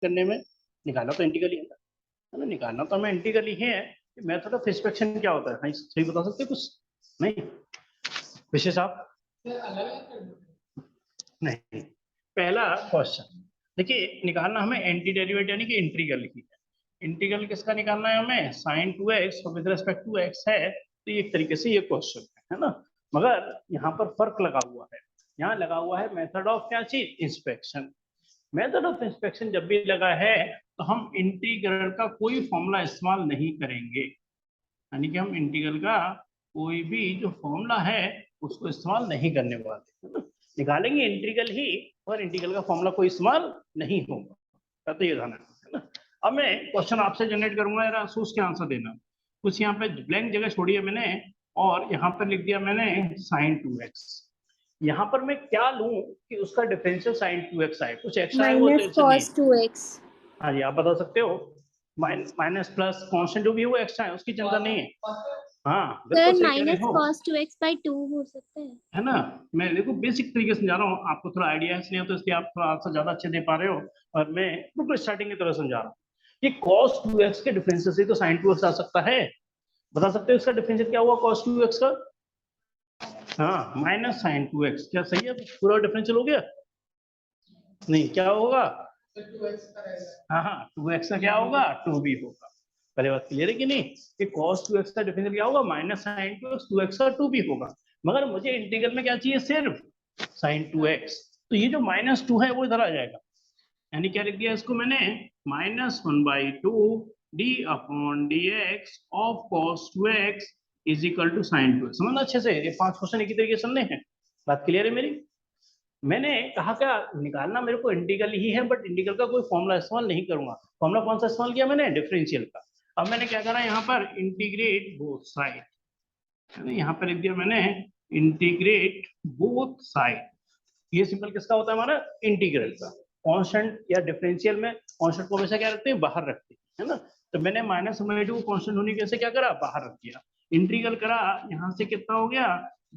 करने में, निकालना तो इंटीग्रल ही है ना, निकालना तो हमें इंटीग्रल ही है। मेथड ऑफ इंस्पेक्शन क्या होता है, हाँ सही बता सकते हैं कुछ? नहीं विशेष आप नहीं। पहला क्वेश्चन देखिए, निकालना हमें एंटी डेरिवेटिव यानी कि इंटीग्रल ही है। इंटीग्रल किसका निकालना है हमें, sin 2x और विद रिस्पेक्ट टू x है, तो ये एक तरीके से ये क्वेश्चन है ना। मगर यहाँ पर फर्क लगा हुआ है, यहाँ लगा हुआ है मेथड ऑफ क्या चीज, इंस्पेक्शन। मेथड ऑफ इंस्पेक्शन जब भी लगा है तो हम इंटीग्रल का कोई फॉर्मूला इस्तेमाल नहीं करेंगे, यानी कि हम इंटीग्रल का कोई भी जो फॉर्मूला है उसको इस्तेमाल नहीं करने वाले, है ना। निकालेंगे इंटीग्रल ही, और इंटीग्रल का फॉर्मूला कोई इस्तेमाल नहीं होगा, तो ये ध्यान है ना। अब मैं क्वेश्चन आपसे जनरेट करूंगा, जरा सोच के आंसर देना। कुछ यहाँ पे ब्लैंक जगह छोड़ी है मैंने, और यहाँ पर लिख दिया मैंने sin 2x। यहाँ पर मैं क्या लूं कि उसका डिफरेंशियल sin 2x आए, कुछ एक्स्ट्रा है वो माइनस cos 2x। हाँ जी आप बता सकते हो, माइनस प्लस कांस्टेंट जो भी है वो एक्स्ट्रा है, उसकी चिंता नहीं है। हाँ बिल्कुल सर सही कह रहे माइनस हो, cos 2x by 2 हो सकता है ना। मैं देखो बेसिक तरीके से समझा रहा हूँ, आपको थोड़ा आइडिया है इसलिए, तो इसलिए आप थोड़ा आंसर ज्यादा अच्छे दे पा रहे हो, और मैं बिल्कुल स्टार्टिंग की तरह समझा रहा हूँ। ये cos 2x के डिफरेंशियल से तो sin 2x आ सकता है, बता सकते हो इसका डिफरेंशियल क्या हुआ cos 2x का? हाँ माइनस sin 2x, क्या सही है, पूरा डिफरेंशियल हो गया? नहीं क्या होगा, हाँ हाँ 2x का क्या होगा, 2 भी होगा। पहले बात क्लियर है कि नहीं, कि cos 2x का डिफरेंशियल क्या होगा, माइनस sin 2x, 2x का 2 भी होगा। मगर मुझे इंटीग्रल में क्या चाहिए, सिर्फ sin 2x, तो ये जो -2 है वो इधर आ जाएगा, यानी क्या लिख दिया इसको मैंने, -1/2 d upon dx of cos 2x is equal to sin 2x। समझना अच्छे से, ये 5 क्वेश्चन एक ही तरीके से सुनने हैं, बात क्लियर है मेरी। मैंने कहा क्या, निकालना मेरे को इंटीग्रल ही है, बट इंटीग्रल का कोई फॉर्मूला इस्तेमाल नहीं करूंगा। फॉर्मूला कौन सा इस्तेमाल किया मैंने, डिफरेंशियल का। अब मैंने क्या करा यहाँ पर, इंटीग्रेट बोथ साइड, है ना, यहाँ पर लिख दिया मैंने इंटीग्रेट बोथ साइड। ये सिंपल किसका होता है हमारा, इंटीग्रल का। कांस्टेंट या डिफरेंशियल में कांस्टेंट को हमेशा क्या रखते हैं, बाहर रखते हैं, है ना। तो मैंने -2 कांस्टेंट होने की वजह से क्या करा, बाहर रख दिया। इंटीग्रल करा, यहाँ से कितना हो गया,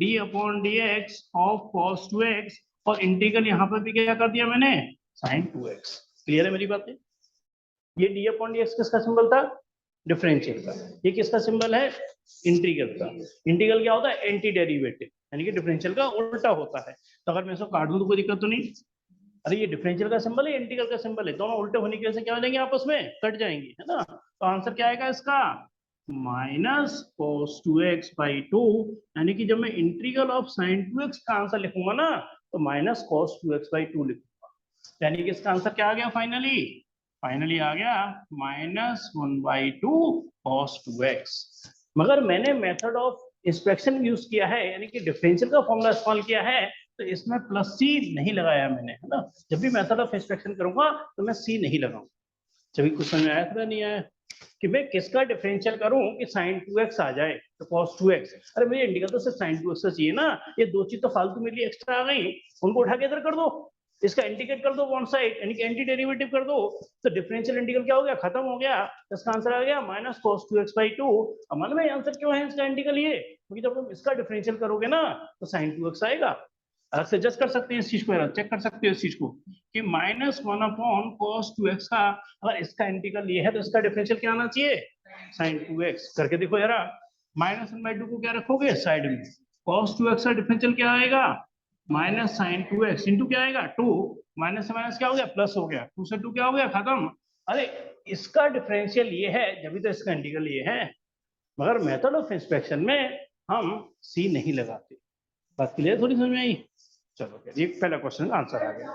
d upon dx of cos 2x, और इंटीग्रल यहाँ पर भी क्या कर दिया मैंने, sin 2x। क्लियर है मेरी बातें? ये d अपॉन dx किसका सिंबल था, डिफरेंशियल का। ये किसका सिंबल है, इंटीग्रल का। इंटीग्रल क्या होता है, एंटी डेरिवेटिव, यानी कि डिफरेंशियल का उल्टा होता है। तो अगर मैं इसको काट दूं तो कोई दिक्कत तो नहीं। अरे ये डिफरेंशियल का सिंबल है, इंटीग्रल का सिंबल है, दोनों उल्टे होने की वजह से क्या हो जाएंगे, आपस में कट जाएंगे, है ना। तो आंसर क्या आएगा इसका, -cos 2x/2, यानी कि जब मैं इंटीग्रल ऑफ sin 2x का आंसर लिखूंगा ना, तो -cos 2x/2 लिखूंगा। यानी कि इसका आंसर क्या आ गया, फाइनली फाइनली आ गया -1/2 cos 2x। मगर मैंने मेथड ऑफ इंस्पेक्शन यूज किया है, यानी कि डिफरेंशियल का फॉर्मूला इस्तेमाल किया है, तो इसमें प्लस सी नहीं लगाया मैंने, है ना। जब भी मेथड ऑफ इंस्पेक्शन करूंगा तो मैं सी नहीं लगाऊंगा। जब कुछ समझ में आया था नहीं आया, कि मैं किसका डिफरेंशियल करूं कि sin 2x आ जाए, तो cos 2x। अरे मुझे इंडिका तो सिर्फ sin 2x का चाहिए ना, ये दो चीज तो फालतू मेरे लिए एक्स्ट्रा आ गई, उनको उठा के इधर कर दो, इसका इंटीग्रेट कर दो वन साइड, यानी कि एंटी डेरिवेटिव कर दो, तो डिफरेंशियल इंटीग्रल क्या हो गया, खत्म हो गया। इसका आंसर आ गया -cos 2x/2। अब मालूम है आंसर क्यों है इसका इंटीग्रल, ये क्योंकि जब तुम इसका डिफरेंशियल करोगे ना तो sin 2x आएगा। अलग से जज कर सकते हैं इस चीज को, चेक कर सकते हो इस चीज को, कि -1/cos 2x का अगर इसका इंटीग्रल ये है तो इसका डिफरेंशियल क्या आना चाहिए, sin 2x। करके देखो जरा, -1/2 को क्या रखोगे साइड में, cos 2x का डिफरेंशियल क्या आएगा, -sin 2x इंटू क्या आएगा 2, माइनस से माइनस क्या हो गया, प्लस हो गया, 2 से 2 क्या हो गया, खत्म। अरे इसका डिफरेंशियल ये है, जब भी तो इसका इंटीग्रल ये है। मगर मेथड ऑफ इंस्पेक्शन में हम सी नहीं लगाते। बात क्लियर थोड़ी समझ में आई? चलो ये पहला क्वेश्चन का आंसर आ गया।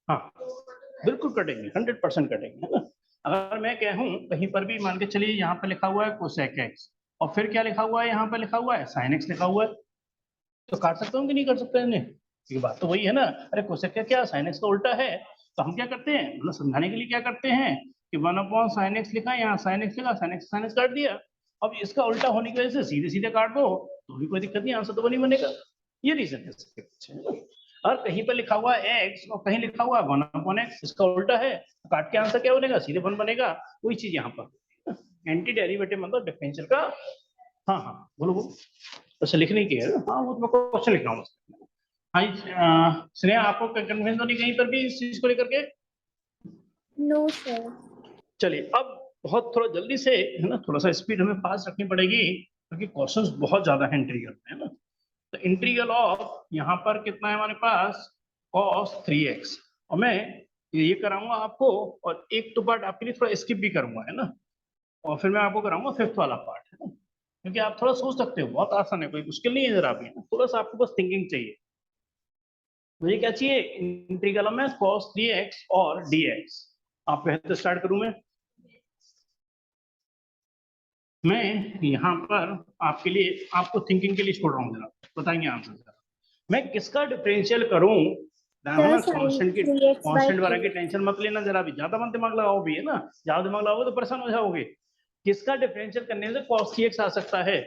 हाँ बिल्कुल कटेंगे, 100% कटेंगे, है ना। अगर मैं कहूँ कहीं पर भी, मान के चलिए यहाँ पे लिखा हुआ है कोसेक एक्स, और फिर क्या लिखा हुआ है, यहाँ पे लिखा हुआ है साइन एक्स लिखा हुआ है, तो काट सकता हूँ कि नहीं कर सकता इन्हें? ये बात तो वही है ना। अरे कोसेक का क्या, साइन एक्स का उल्टा है, तो हम क्या करते हैं, मतलब समझाने के लिए क्या करते हैं कि 1/sin x लिखा, यहाँ sin x लिखा, sin x काट दिया। अब इसका उल्टा होने की वजह से सीधे सीधे काट दो तो भी कोई दिक्कत नहीं, आंसर तो बनी बनेगा। ये रीजन है इसके पीछे, है ना। और कहीं पर लिखा हुआ है x और कहीं लिखा हुआ है 1/x, इसका उल्टा है, तो काट के आंसर क्या बनेगा, सीधे 1 बनेगा। वही चीज यहाँ पर एंटी डेरिवेटिव मतलब डिफरेंशियल का। हाँ हाँ बोलो बोलो, अच्छा लिखने की है, हाँ वो तो मैं क्वेश्चन लिख रहा हूँ। हाँ स्नेहा, आपको कन्फ्यूजन तो नहीं कहीं पर भी इस चीज को लेकर के? No sir. चलिए अब बहुत थोड़ा जल्दी से है ना, थोड़ा सा स्पीड हमें फास्ट रखनी पड़ेगी क्योंकि क्वेश्चंस बहुत ज्यादा है इंटीग्रल में, है ना। तो इंटीग्रल ऑफ यहाँ पर कितना है हमारे पास, cos 3x, और मैं ये कराऊंगा आपको, और एक तो पार्ट आपके लिए थोड़ा स्किप भी करूंगा, है ना, और फिर मैं आपको कराऊंगा फिफ्थ वाला पार्ट, है ना, क्योंकि आप थोड़ा सोच सकते हो, बहुत आसान है, कोई मुश्किल नहीं है जरा भी, है ना, थोड़ा सा आपको बस थिंकिंग चाहिए। मुझे क्या चाहिए, इंटीग्रल में cos 3x और dx। आप पहले तो स्टार्ट करूं मैं यहाँ पर आपके लिए, आपको थिंकिंग के लिए छोड़ रहा हूँ, जरा बताएंगे आंसर जरा। मैं किसका डिफरेंशियल करूं, है सर ना, साइन कांस्टेंट की, 3x/2। कांस्टेंट वाला की टेंशन मत लेना जरा भी, ज्यादा मत दिमाग लगाओ भी, है ना, ज्यादा दिमाग लगाओगे तो परेशान हो जाओगे। किसका डिफरेंशियल करने से cos 3x आ सकता है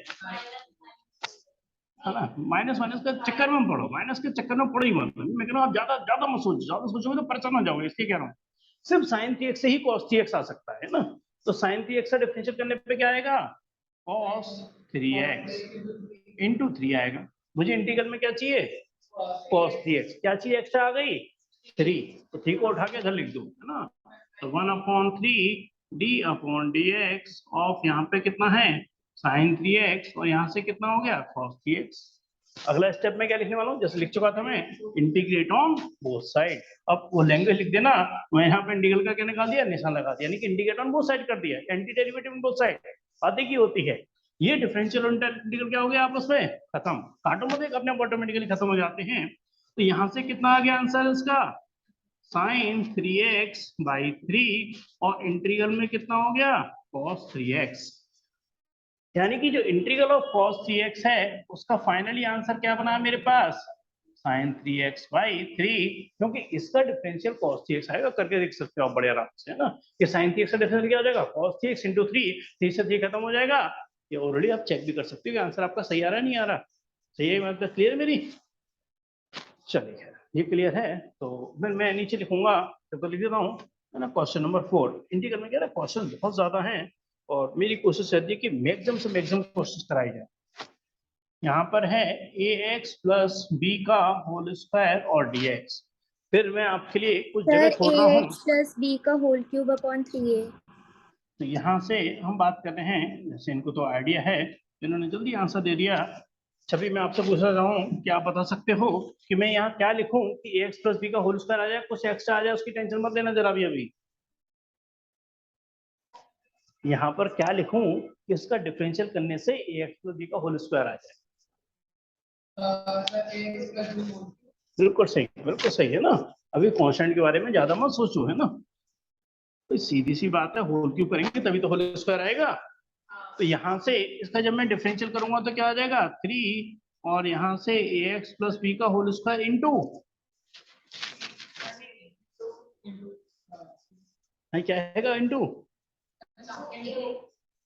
ना। माइनस माइनस का चक्कर में पड़ो, माइनस के चक्कर में पड़ो ही मत, मैं कह रहा हूँ आप ज्यादा ज्यादा मत सोचो, ज्यादा सोचोगे तो परेशान हो जाओगे, इसलिए कह रहा हूँ सिर्फ साइन 3x से ही cos 3x आ सकता है ना। तो साइन 3x का डिफरेंशियल करने पे क्या आएगा, cos 3x इंटू 3 आएगा। मुझे इंटीग्रल में क्या चाहिए, cos 3x, क्या चाहिए, एक्स्ट्रा आ गई 3, तो 3 को उठा के इधर लिख दो, है ना। तो 1/3 D upon D x of यहाँ पे कितना है साइन 3x, और यहाँ से कितना हो गया cos 3x। अगला स्टेप में क्या लिखने वाला हूँ, जैसे लिख चुका था मैं, इंटीग्रेट ऑन बोथ साइड। अब वो लैंग्वेज लिख देना, मैं यहाँ पे इंटीग्रल का क्या निकाल दिया, निशान लगा दिया, यानी कि इंटीग्रेट ऑन बोथ साइड कर दिया, anti derivative on both side, बातें की होती है। ये डिफरेंशियल इंटीग्रल क्या हो गया आपस में खत्म, काटो मत, अपने आप ऑटोमेटिकली खत्म हो जाते हैं। तो यहाँ से कितना आ गया आंसर इसका, साइन 3x/3, और इंटीग्रल में कितना हो गया cos 3x, यानी कि जो इंटीग्रल ऑफ cos 3x है उसका फाइनली आंसर क्या बना मेरे पास, साइन 3x/3, क्योंकि इसका डिफरेंशियल cos 3x आएगा, करके देख सकते हो आप बड़े आराम से, है ना, कि साइन 3x का डिफरेंशियल क्या हो जाएगा cos 3x इंटू 3 से 3 खत्म हो जाएगा। ये ऑलरेडी आप चेक भी कर सकते हो कि आंसर आपका सही आ रहा है नहीं आ रहा, सही है, मतलब क्लियर है मेरी। चलिए ये क्लियर है, तो फिर मैं नीचे लिखूंगा, तो लिख देता हूँ, है ना, क्वेश्चन नंबर 4। इंटीग्रल में क्या है, क्वेश्चन बहुत ज्यादा हैं, और मेरी कोशिश रहती है कि मैक्सिमम से मैक्सिमम कोशिश कराई जाए। यहाँ पर है ax प्लस बी का होल स्क्वायर और dx, फिर मैं आपके लिए कुछ जगह सर छोड़ रहा हूँ। ax+b का होल क्यूब अपॉन 3a। तो यहाँ से हम बात कर रहे हैं, जैसे इनको तो आइडिया है, इन्होंने जल्दी आंसर दे दिया। छवि मैं आपसे पूछ रहा हूँ कि आप बता सकते हो कि मैं यहाँ क्या लिखूं कि ax प्लस बी का होल स्क्वायर आ जाए, कुछ एक्स्ट्रा आ जाए, उसकी टेंशन मत लेना जरा भी अभी। यहाँ पर क्या लिखूं कि इसका डिफरेंशियल करने से ax प्लस बी का होल स्क्वायर आ जाए। बिल्कुल सही है ना। अभी कांस्टेंट के बारे में ज्यादा मत सोचो, है ना, तो सीधी सी बात है, होल क्यूब करेंगे तभी तो होल स्क्वायर आएगा। तो यहाँ से इसका जब मैं डिफरेंशियल करूंगा तो क्या आ जाएगा 3, और यहाँ से ax प्लस बी का होल स्क्वायर इंटू, क्या आएगा इंटू,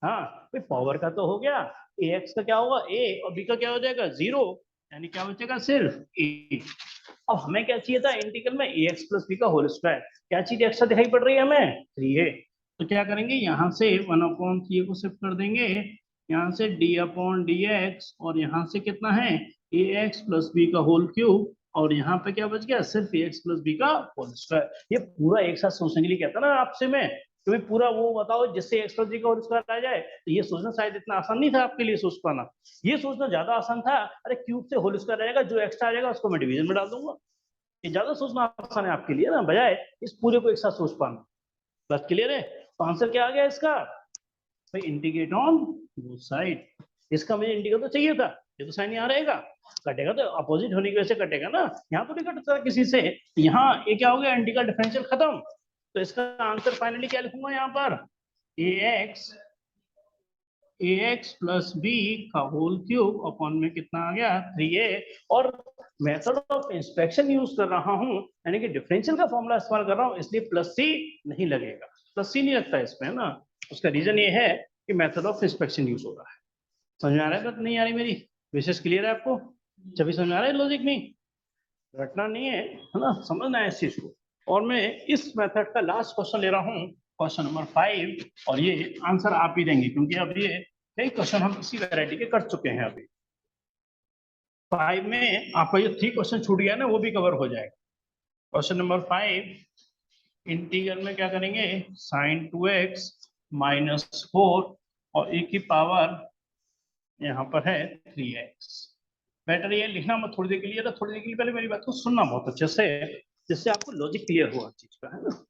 हाँ भाई पावर का तो हो गया, ax का क्या होगा a, और b का क्या हो जाएगा 0, यानी क्या बचेगा सिर्फ a। अब हमें क्या चाहिए था इंटीग्रल में ax प्लस बी का होल स्क्वायर, क्या चीज एक्स्ट्रा दिखाई पड़ रही है हमें 3a, तो क्या करेंगे यहाँ से 1/3 को शिफ्ट कर देंगे, यहाँ से d अपॉन डी एक्स, और यहाँ से कितना है ax प्लस बी का होल क्यूब, और यहाँ पे क्या बच गया सिर्फ ax प्लस बी का होल स्क्वायर। ये पूरा एक साथ सोचने के लिए कहता ना आपसे मैं, तो पूरा वो बताओ जिससे एक्स प्लस बी का होल स्क्वायर आ जाए, तो ये सोचना शायद इतना आसान नहीं था आपके लिए सोच पाना, ये सोचना ज्यादा आसान था, अरे क्यूब से होल स्क्वायर आएगा, जो एक्स्ट्रा आ जाएगा उसको मैं डिवीजन में डाल दूंगा, ये ज्यादा सोचना आसान है आपके लिए ना, बजाय इस पूरे को एक साथ सोच पाना। बस क्लियर है, तो आंसर क्या आ गया इसका, भाई इंटीग्रेट ऑन बोथ साइड। इसका मुझे इंटीग्रल तो चाहिए था, ये तो साइन यहाँ रहेगा, कटेगा तो अपोजिट होने की वजह से कटेगा ना, यहाँ तो नहीं कटता किसी से, यहाँ ये क्या हो गया इंटीग्रल डिफरेंशियल खत्म। तो इसका आंसर फाइनली क्या लिखूंगा यहाँ पर, ax प्लस बी का होल क्यूब अपॉन में कितना आ गया 3a, और मेथड ऑफ इंस्पेक्शन यूज कर रहा हूँ, यानी कि डिफरेंशियल का फॉर्मूला इस्तेमाल कर रहा हूँ, इसलिए प्लस सी नहीं लगेगा, प्लस सी नहीं लगता इसमें, है ना। उसका रीजन ये है कि मेथड ऑफ इंस्पेक्शन यूज हो रहा है। समझ में आ रहा है, बात नहीं आ रही मेरी, विशेष क्लियर है आपको, जब समझ में आ रहा है लॉजिक नहीं, रटना नहीं है ना, समझना है इस चीज को। और मैं इस मेथड का लास्ट क्वेश्चन ले रहा हूँ, क्वेश्चन नंबर 5, और ये आंसर आप ही देंगे क्योंकि अब ये कई क्वेश्चन हम इसी वैरायटी के कर चुके हैं अभी। 5 में आपका जो 3 क्वेश्चन छूट गया ना वो भी कवर हो जाएगा। क्वेश्चन नंबर 5 इंटीग्रल में क्या करेंगे, साइन 2x माइनस 4 और e की पावर यहाँ पर है 3x। बेटर ये लिखना मत थोड़ी देर के लिए, थोड़ी देर के लिए पहले मेरी बात को सुनना बहुत अच्छे से, जिससे आपको लॉजिक क्लियर हुआ चीज का, है ना।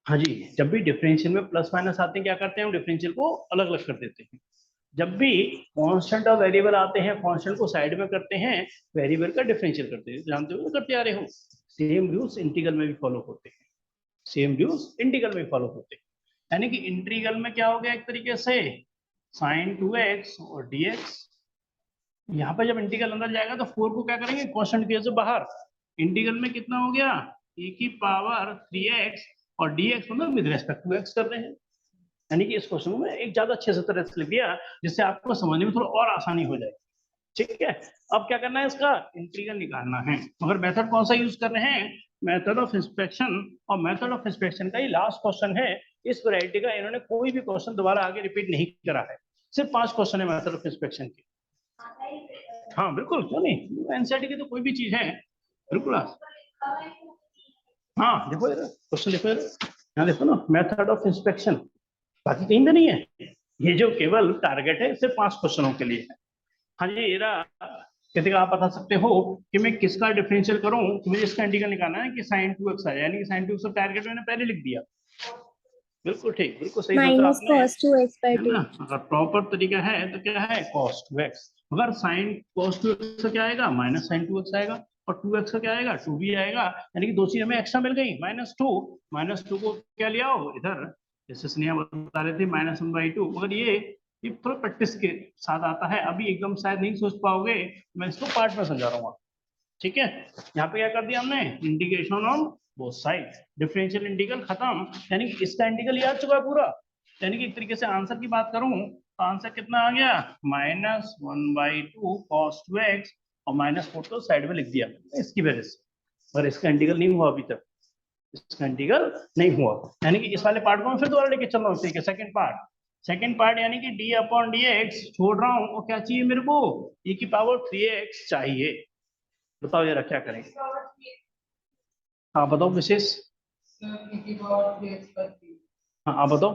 हाँ जी, जब भी डिफरेंशियल में प्लस माइनस आते हैं क्या करते हैं हम, डिफरेंशियल को अलग अलग कर देते हैं। जब भी कांस्टेंट और वेरिएबल आते हैं, कांस्टेंट को साइड में करते हैं, वेरिएबल का डिफरेंशियल करते हैं, जानते हो करते आ रहे हो। सेम रूल्स इंटीग्रल में भी फॉलो होते हैं, सेम रूल्स इंटीग्रल में फॉलो होते हैं। यानी कि इंटीग्रल में क्या हो गया, एक तरीके से साइन 2x और dx। यहाँ पर जब इंटीग्रल अंदर जाएगा तो 4 को क्या करेंगे, कांस्टेंट की वजह से बाहर। इंटीग्रल में कितना हो गया, e की पावर 3x और dx मतलब विद रेस्पेक्ट टू x कर रहे हैं। यानी कि इस क्वेश्चन में एक ज्यादा अच्छे से तरह से लिख दिया, जिससे आपको समझने में थोड़ा और आसानी हो जाए। ठीक है, अब क्या करना है, इसका इंटीग्रल निकालना है। मगर मेथड कौन सा यूज कर रहे हैं, मेथड ऑफ इंस्पेक्शन। और मेथड ऑफ इंस्पेक्शन का ही लास्ट क्वेश्चन है इस वैरायटी का। इन्होंने कोई भी क्वेश्चन दोबारा आगे रिपीट नहीं करा है, सिर्फ 5 क्वेश्चन है मेथड ऑफ इंस्पेक्शन के। हाँ बिल्कुल, क्यों नहीं, एनसीईआरटी की तो कोई भी चीज है, बिल्कुल। हाँ देखो इधर क्वेश्चन, देखो इधर, यहाँ देखो ना, मेथड ऑफ इंस्पेक्शन, बाकी कहीं पे नहीं है। ये जो केवल टारगेट है सिर्फ 5 क्वेश्चनों के लिए है। हाँ जी, ये किसी का आप बता सकते हो कि मैं किसका डिफरेंशियल करूं, कि मुझे इसका इंटीग्रल निकालना है कि साइन 2x आ जाए, यानी कि साइन 2x का टारगेट मैंने पहले लिख दिया। बिल्कुल ठीक, बिल्कुल सही सोचा माइनस आपने, cos 2x by है 2। ना। अगर प्रॉपर तरीका है तो क्या है, cos 2x। मगर साइन cos 2x का क्या आएगा, माइनस साइन 2x आएगा। और 2x का क्या आएगा, 2 भी आएगा। यानी कि दो चीज हमें एक्स्ट्रा मिल गई, -2 को क्या ले आओ इधर, जैसे स्नेहा बता रहे थे -1/2। मगर ये थोड़ा प्रैक्टिस के साथ आता है, अभी एकदम शायद नहीं सोच पाओगे, मैं इसको पार्ट में समझा रहा हूँ। ठीक है, यहाँ पे क्या कर दिया हमने, integration on both side, differential integral खत्म। यानी कि इसका इंटीग्रल ये आ चुका है पूरा। यानी कि एक तरीके से आंसर की बात करूं तो आंसर कितना आ गया, -1/2 cos 2x और -4 तो साइड में लिख दिया इसकी वजह से। पर इसका इंटीग्रल नहीं हुआ अभी तक, इसका इंटीग्रल नहीं हुआ। यानी कि इस वाले पार्ट को मैं फिर दोबारा लेके चल रहा हूँ। ठीक है, सेकंड पार्ट यानी कि d/dx छोड़ रहा हूँ, और क्या चाहिए मेरे को, e की पावर 3x चाहिए। बताओ यार क्या करेंगे, हाँ बताओ विशेष। हाँ आप बताओ।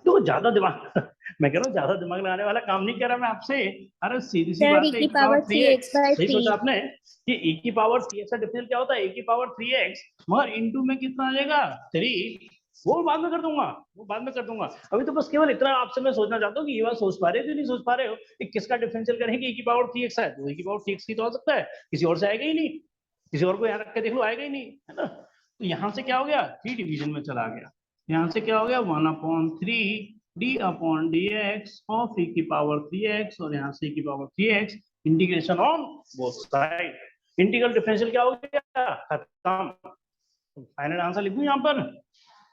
तो ज्यादा दिमाग मैं कह रहा हूँ ज्यादा दिमाग लगाने वाला काम नहीं कर रहा मैं आपसे। अरे सीधी सी सर बात e है, e की की power power 3x, 3x by सही 3। सोचा आपने कि e की पावर 3x का डिफरेंशियल क्या होता है, e की पावर 3x, मगर इनटू में कितना आ जाएगा 3। वो बाद में कर दूंगा, वो बाद में कर दूंगा। अभी तो बस केवल इतना आपसे मैं सोचना चाहता हूँ कि ये बात सोच पा रहे हो कि नहीं सोच पा रहे हो कि किसका डिफरेंशियल करेंगे, e की पावर 3x है तो e की पावर 3x की तो हो सकता है, किसी और से आएगा ही नहीं, किसी और को यहाँ रख के देख लो आएगा ही नहीं, है ना। तो यहाँ से क्या हो गया, 3 डिवीजन में चला गया। यहाँ से क्या हो गया, 1/3 d/dx ऑफ e की पावर 3x, और यहाँ से e की power 3x integration on both side. Integral differential क्या हो गया, खत्म। फाइनल आंसर लिख दूं यहाँ पर,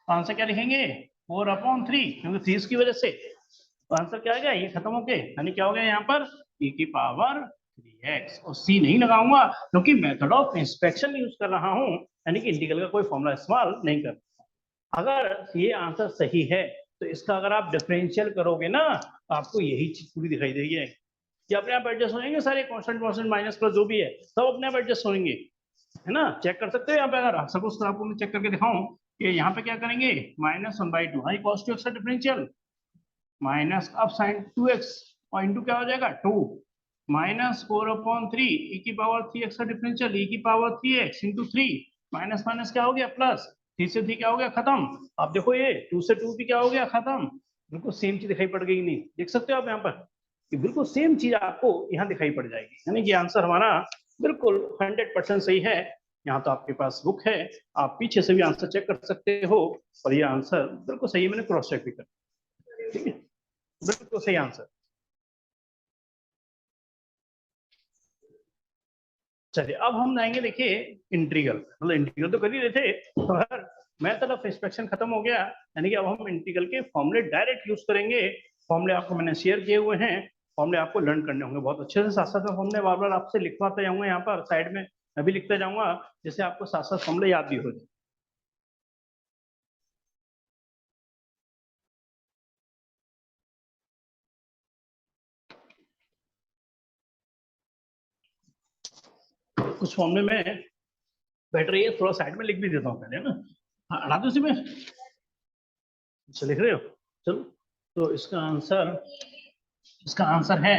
आंसर क्या लिखेंगे, 4/3, क्योंकि 3 की वजह से। तो आंसर क्या आ गया, ये खत्म हो गए, यानी क्या हो गया यहाँ पर e की पावर 3x। और c नहीं लगाऊंगा क्योंकि मेथड ऑफ इंस्पेक्शन यूज कर रहा हूँ, यानी कि इंटीग्रल का कोई फॉर्मूला इस्तेमाल नहीं कर। अगर ये आंसर सही है तो इसका अगर आप डिफरेंशियल करोगे ना, तो आपको यही चीज पूरी दिखाई देगी। ये अपने आप एडजस्ट होंगे सारे, कांस्टेंट कांस्टेंट माइनस प्लस जो भी है सब अपने आप एडजस्ट होंगे, है ना। चेक कर सकते हो यहाँ पे, अगर सपोज आपको मैं चेक करके दिखाऊं कि यहाँ पे क्या करेंगे, -1/2 हाई cos 2x का डिफरेंशियल, माइनस अब साइन 2x और इंटू क्या हो जाएगा 2, -4/3 e की पावर 3x का डिफरेंशियल, e की power 3x into 3, minus minus क्या हो गया प्लस, 3 से 3 क्या हो गया खत्म। आप देखो ये 2 से 2 भी क्या हो गया खत्म। बिल्कुल सेम चीज दिखाई पड़ गई, नहीं देख सकते हो आप यहाँ पर कि बिल्कुल सेम चीज आपको यहाँ दिखाई पड़ जाएगी। यानी कि आंसर हमारा बिल्कुल 100% सही है। यहाँ तो आपके पास बुक है, आप पीछे से भी आंसर चेक कर सकते हो, और ये आंसर बिल्कुल सही है, मैंने क्रॉस चेक भी कर, ठीक है, बिल्कुल सही आंसर। चलिए अब हम जाएंगे, देखिए इंटीग्रल, मतलब इंटीग्रल तो कर ही रहे थे, पर मेथड ऑफ इंस्पेक्शन खत्म हो गया। यानी कि अब हम इंटीग्रल के फॉर्मूले डायरेक्ट यूज करेंगे। फॉर्मूले आपको मैंने शेयर किए हुए हैं, फॉर्मूले आपको लर्न करने होंगे बहुत अच्छे से। साथ साथ में फॉर्मूले बार बार आपसे लिखवाते जाऊंगा, यहाँ पर साइड में मैं भी लिखते जाऊंगा, जिससे आपको साथ साथ फॉर्मूले याद भी हो जाए। कुछ फॉर्मूले में बेटर ये थोड़ा साइड में लिख भी देता हूँ पहले, है ना। हाँ, हटा दो इसी में। अच्छा लिख रहे हो, चलो। तो इसका आंसर है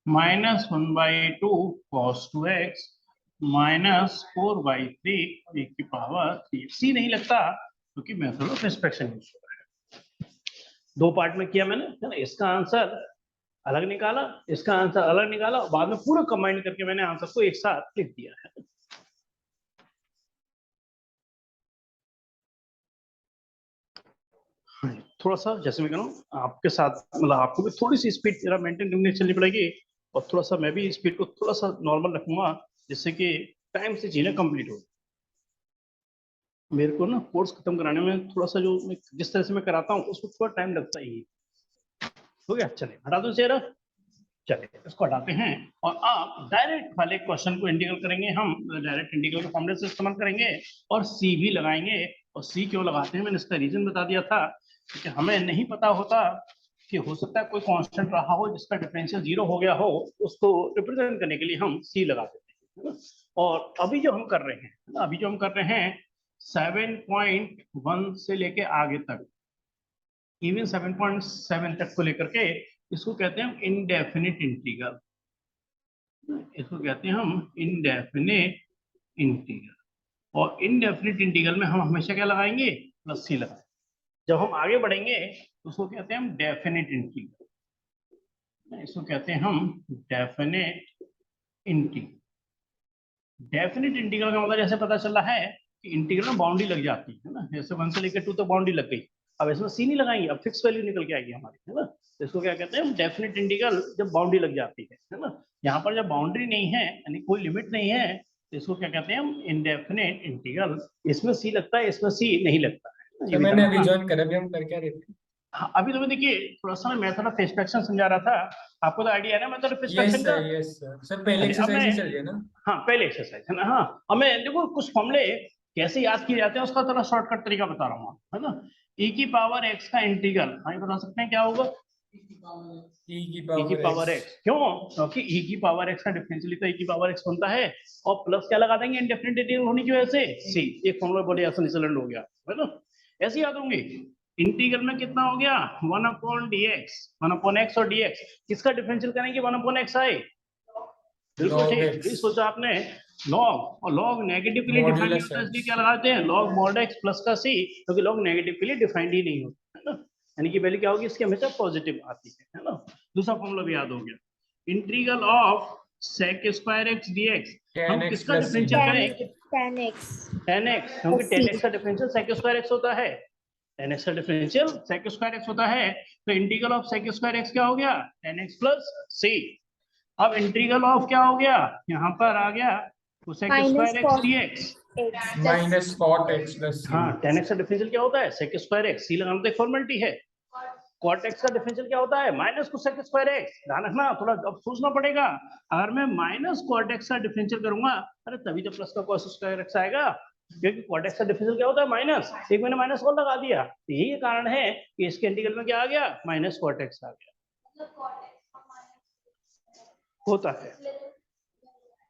-1/2 cos 2x -4/3 e की पावर 3। सी नहीं लगता क्योंकि मेथड ऑफ एक्सपेक्शन यूज हो रहा है। दो पार्ट में किया मैंने, है ना। इसका आंसर अलग निकाला, इसका आंसर अलग निकाला, बाद में पूरा कंबाइन करके मैंने आंसर को एक साथ लिख दिया है। थोड़ा सा जैसे मैं कह रहा हूँ आपके साथ, मतलब आपको भी थोड़ी सी स्पीड जरा मेंटेन करके चलनी पड़ेगी, और थोड़ा सा मैं भी स्पीड को थोड़ा सा नॉर्मल रखूंगा, जिससे कि टाइम से चीजें कंप्लीट हो। मेरे को ना कोर्स खत्म कराने में थोड़ा सा जो मैं जिस तरह से मैं कराता हूँ उसमें थोड़ा टाइम लगता ही है। हो गया, चलिए हटा दो चेहरा। चलिए इसको हटाते हैं और आप डायरेक्ट वाले क्वेश्चन को इंटीग्रल करेंगे। हम डायरेक्ट इंटीग्रल के फॉर्मूले से इस्तेमाल करेंगे और सी भी लगाएंगे। और सी क्यों लगाते हैं मैंने इसका रीजन बता दिया था, क्योंकि हमें नहीं पता होता कि हो सकता है कोई कांस्टेंट रहा हो जिसका डिफरेंशियल 0 हो गया हो, उसको रिप्रेजेंट करने के लिए हम सी लगा देते हैं। और अभी जो हम कर रहे हैं, अभी जो हम कर रहे हैं 7.1 से लेके आगे तक, इवन 7.7 तक को लेकर के, इसको कहते हैं हम इनडेफिनिट इंटीग्रल। इसको कहते हैं हम इनडेफिनिट इंटीग्रल। और इनडेफिनिट इंटीग्रल में हम हमेशा क्या लगाएंगे, प्लस सी लगाएंगे। जब हम आगे बढ़ेंगे तो उसको कहते हैं हम डेफिनिट इंटीग्रल। इसको कहते हैं हम डेफिनिट इंटीग्रल। डेफिनिट इंटीग्रल का मतलब जैसे पता चल रहा है कि इंटीग्रल में बाउंड्री लग जाती है ना, जैसे 1 से लेकर 2 तक बाउंड्री लग गई। अब इसमें सी नहीं लगाएंगे, अब फिक्स वैल्यू निकल के आएगी हमारी, है ना। तो इसको क्या कहते हैं, डेफिनिट इंटीग्रल जब बाउंड्री लग जाती है ना। यहाँ पर जब बाउंड्री नहीं है, यानी कोई लिमिट नहीं है, तो इसको क्या कहते हैं हम इनडेफिनिट इंटीग्रल। इसमें सी लगता है, इसमें सी नहीं लगता है। तो मैंने अभी ज्वाइन करा, अभी हम कर क्या रहे थे? हाँ, अभी तो मैं देखिए थोड़ा सा मेथड ऑफ एक्सपेक्शन समझा रहा था। आपको तो आइडिया है ना मेथड ऑफ एक्सपेक्शन का। यस सर, सर पहले चलिए, अब एक्सरसाइज ही मैं, चल रही है ना? हाँ पहले एक्सरसाइज है ना। हाँ, अब मैं देखो कुछ फॉर्मूले कैसे याद किए जाते हैं उसका थोड़ा शॉर्टकट तरीका बता रहा हूँ, है ना। e की पावर x का इंटीग्रल, हाँ ये बता सकते हैं क्या होगा, e की e की पावर पावर x। क्यों, क्योंकि e की पावर x का डिफरेंशियल तो e की पावर x बनता है, और प्लस क्या लगा देंगे इंडेफिनिट इंटीग्रल होने की वजह से c। एक फॉर्मूला बड़े आसानी से लर्न हो गया, है ना। ऐसे याद होंगे। इंटीग्रल में कितना हो गया, 1/dx, 1/x और dx किसका डिफरेंशियल करेंगे, 1/x आए। बिल्कुल log ठीक, x ये सोचा आपने। लॉग, और लॉग नेगेटिव के लिए डिफाइंड मॉड्यूलस होता है, इसलिए x। क्या लगाते हैं लॉग मॉड x प्लस का c, क्योंकि लॉग नेगेटिव के लिए डिफाइंड ही नहीं होता, है ना। यानी कि वैल्यू क्या होगी इसकी, हमेशा पॉजिटिव आती है ना। दूसरा फॉर्मूला भी याद हो गया, integral of sec square x dx। हम 10x किसका plus c। डिफरेंशियल करें, 10x 10x, क्योंकि c 10x का डिफरेंशियल sec स्क्वायर x होता है। 10x का डिफरेंशियल sec स्क्वायर x होता है, तो integral of sec square x क्या हो गया, 10x प्लस c। अब इंटीग्रल ऑफ क्या हो गया, यहाँ पर आ गया cosec minus square x cos dx। x plus minus cot x plus c। हाँ, 10x का डिफरेंशियल क्या होता है, sec स्क्वायर x। c लगाना तो एक फॉर्मेलिटी है। cot x का डिफरेंशियल क्या होता है, माइनस cosec स्क्वायर x। ध्यान रखना, थोड़ा अब सोचना पड़ेगा। अगर मैं माइनस cot x का डिफरेंशियल करूंगा, अरे तभी तो प्लस का cos स्क्वायर x आएगा, क्योंकि cot x का डिफरेंशियल क्या होता है, माइनस। एक मैंने माइनस और लगा दिया, यही कारण है कि इसके इंटीग्रल में क्या आ गया, माइनस cot x आ गया, होता है।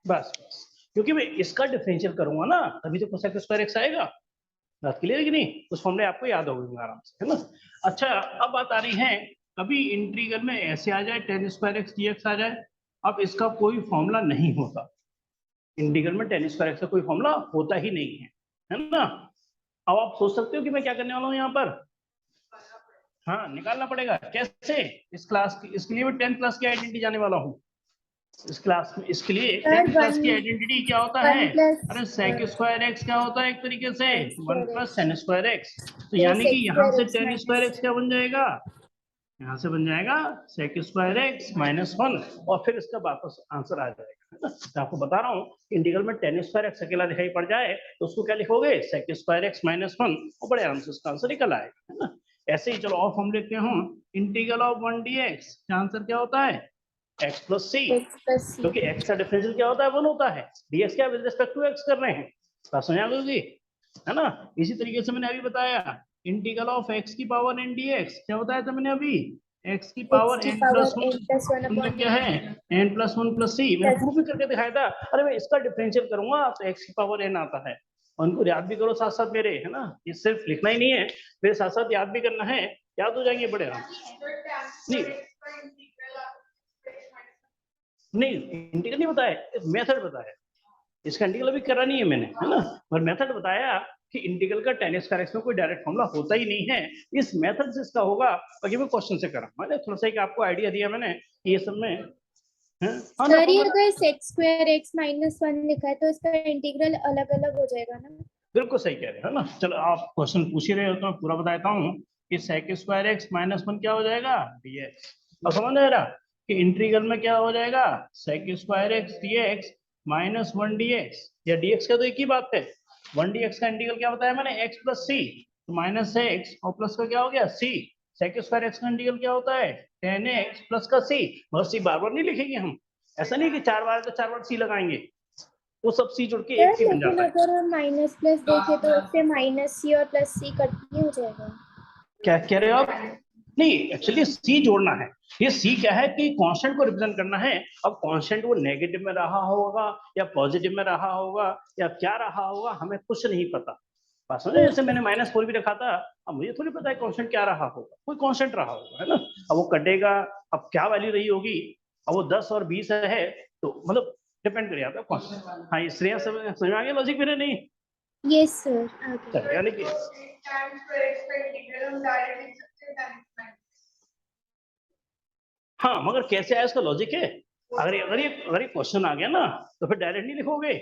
बस बस, क्योंकि मैं इसका डिफरेंशियल करूंगा ना, तभी तो cosec स्क्वायर x आएगा। बात क्लियर है कि नहीं, कुछ फॉर्मूले आपको याद हो गए आराम से, है ना। अच्छा, अब बात आ रही है, कभी इंटीग्रल में ऐसे आ जाए tan स्क्वायर x dx आ जाए। अब इसका कोई फॉर्मूला नहीं होता, इंटीग्रल में tan स्क्वायर x का कोई फॉर्मूला होता ही नहीं है ना। अब आप सोच सकते हो कि मैं क्या करने वाला हूँ यहाँ पर, हाँ निकालना पड़ेगा कैसे। इस क्लास की, इसके लिए मैं 10 क्लास की आइडेंटिटी जाने वाला हूँ। इस क्लास में, इसके लिए 10 क्लास की आइडेंटिटी क्या होता है, अरे sec स्क्वायर x क्या होता है, एक तरीके से 1 प्लस tan स्क्वायर x। तो यानी कि यहाँ से tan स्क्वायर x क्या बन जाएगा, यहाँ से बन जाएगा sec स्क्वायर x माइनस 1, और फिर इसका वापस आंसर आ जाएगा, है ना। तो आपको बता रहा हूँ, इंटीग्रल में tan स्क्वायर x अकेला दिखाई पड़ जाए तो उसको क्या लिखोगे, sec स्क्वायर x माइनस 1, और बड़े आराम से उसका आंसर निकल आएगा, है ना। ऐसे ही चलो और हम लेते हैं, इंटीग्रल ऑफ 1 dx का आंसर क्या होता है, x प्लस c, क्योंकि x का डिफरेंशियल क्या होता है, 1 होता है। dx क्या विद रिस्पेक्ट टू x कर रहे हैं, बात समझ आ गई, है ना। इसी तरीके से मैंने अभी बताया, इंटीग्रल ऑफ x की पावर n dx क्या होता है, तो मैंने अभी x की पावर x की n power plus n plus 1 one upon क्या है n प्लस वन प्लस सी। मैंने प्रूफ भी करके दिखाया था। अरे मैं इसका डिफरेंशियल करूंगा तो x की पावर n आता है। और उनको याद भी करो साथ साथ मेरे, है ना, ये सिर्फ लिखना ही नहीं है, मेरे साथ साथ याद भी करना है, याद हो जाएंगे बड़े आराम से। नहीं इंटीग्रल नहीं बताया, मेथड बताया। इसका इंटीग्रल अभी करा नहीं है मैंने, है ना, और मेथड बताया कि इंटीग्रल का tan x में कोई डायरेक्ट फॉर्मूला होता ही नहीं है, इस मेथड से इसका होगा। बाकी मैं क्वेश्चन से करा, मैंने थोड़ा सा एक आपको आइडिया दिया मैंने ये सब में, हाँ ना सर ये formula- अगर सेक्स स्क्वायर x माइनस 1 लिखा है तो इसका इंटीग्रल अलग अलग हो जाएगा ना? बिल्कुल सही कह रहे हो, है ना। चलो आप क्वेश्चन पूछ ही रहे हो तो मैं पूरा बता देता हूँ कि sec स्क्वायर x माइनस 1 क्या हो जाएगा dx। और समझ आ रहा कि इंटीग्रल में क्या हो जाएगा sec square x dx minus 1 dx, या dx का तो एक ही बात है। 1 dx का इंटीग्रल क्या बताया मैंने x प्लस सी, तो माइनस x और प्लस का क्या हो गया c। sec स्क्वायर x का इंटीग्रल क्या होता है tan x प्लस का c, मगर c बार बार नहीं लिखेंगे हम, ऐसा नहीं कि 4 बार तो 4 बार c लगाएंगे, वो सब सी जुड़ के एक सर ही बन लेकिन जाता है। अगर हम माइनस प्लस देखें तो इससे माइनस सी और प्लस सी कट नहीं हो जाएगा? क्या कह रहे हो आप? नहीं एक्चुअली सी जोड़ना है, ये सी क्या है कि कांस्टेंट को रिप्रेजेंट करना है। अब कांस्टेंट वो नेगेटिव में रहा होगा या पॉजिटिव में रहा होगा या क्या रहा होगा हमें कुछ नहीं पता। बात समझे, जैसे मैंने -4 भी रखा था, अब मुझे थोड़ी पता है कांस्टेंट क्या रहा होगा, कोई कांस्टेंट रहा होगा, है ना। अब वो कटेगा, अब क्या वैल्यू रही होगी, अब वो 10 और 20 है, तो मतलब डिपेंड कर जाता है कांस्टेंट। हाँ ये श्रेया समझ में आ गया लॉजिक मेरे? नहीं यस सर आगे। चल यानी कि हाँ, मगर कैसे आया इसका लॉजिक है। अगर ये क्वेश्चन आ गया ना तो फिर डायरेक्ट नहीं लिखोगे।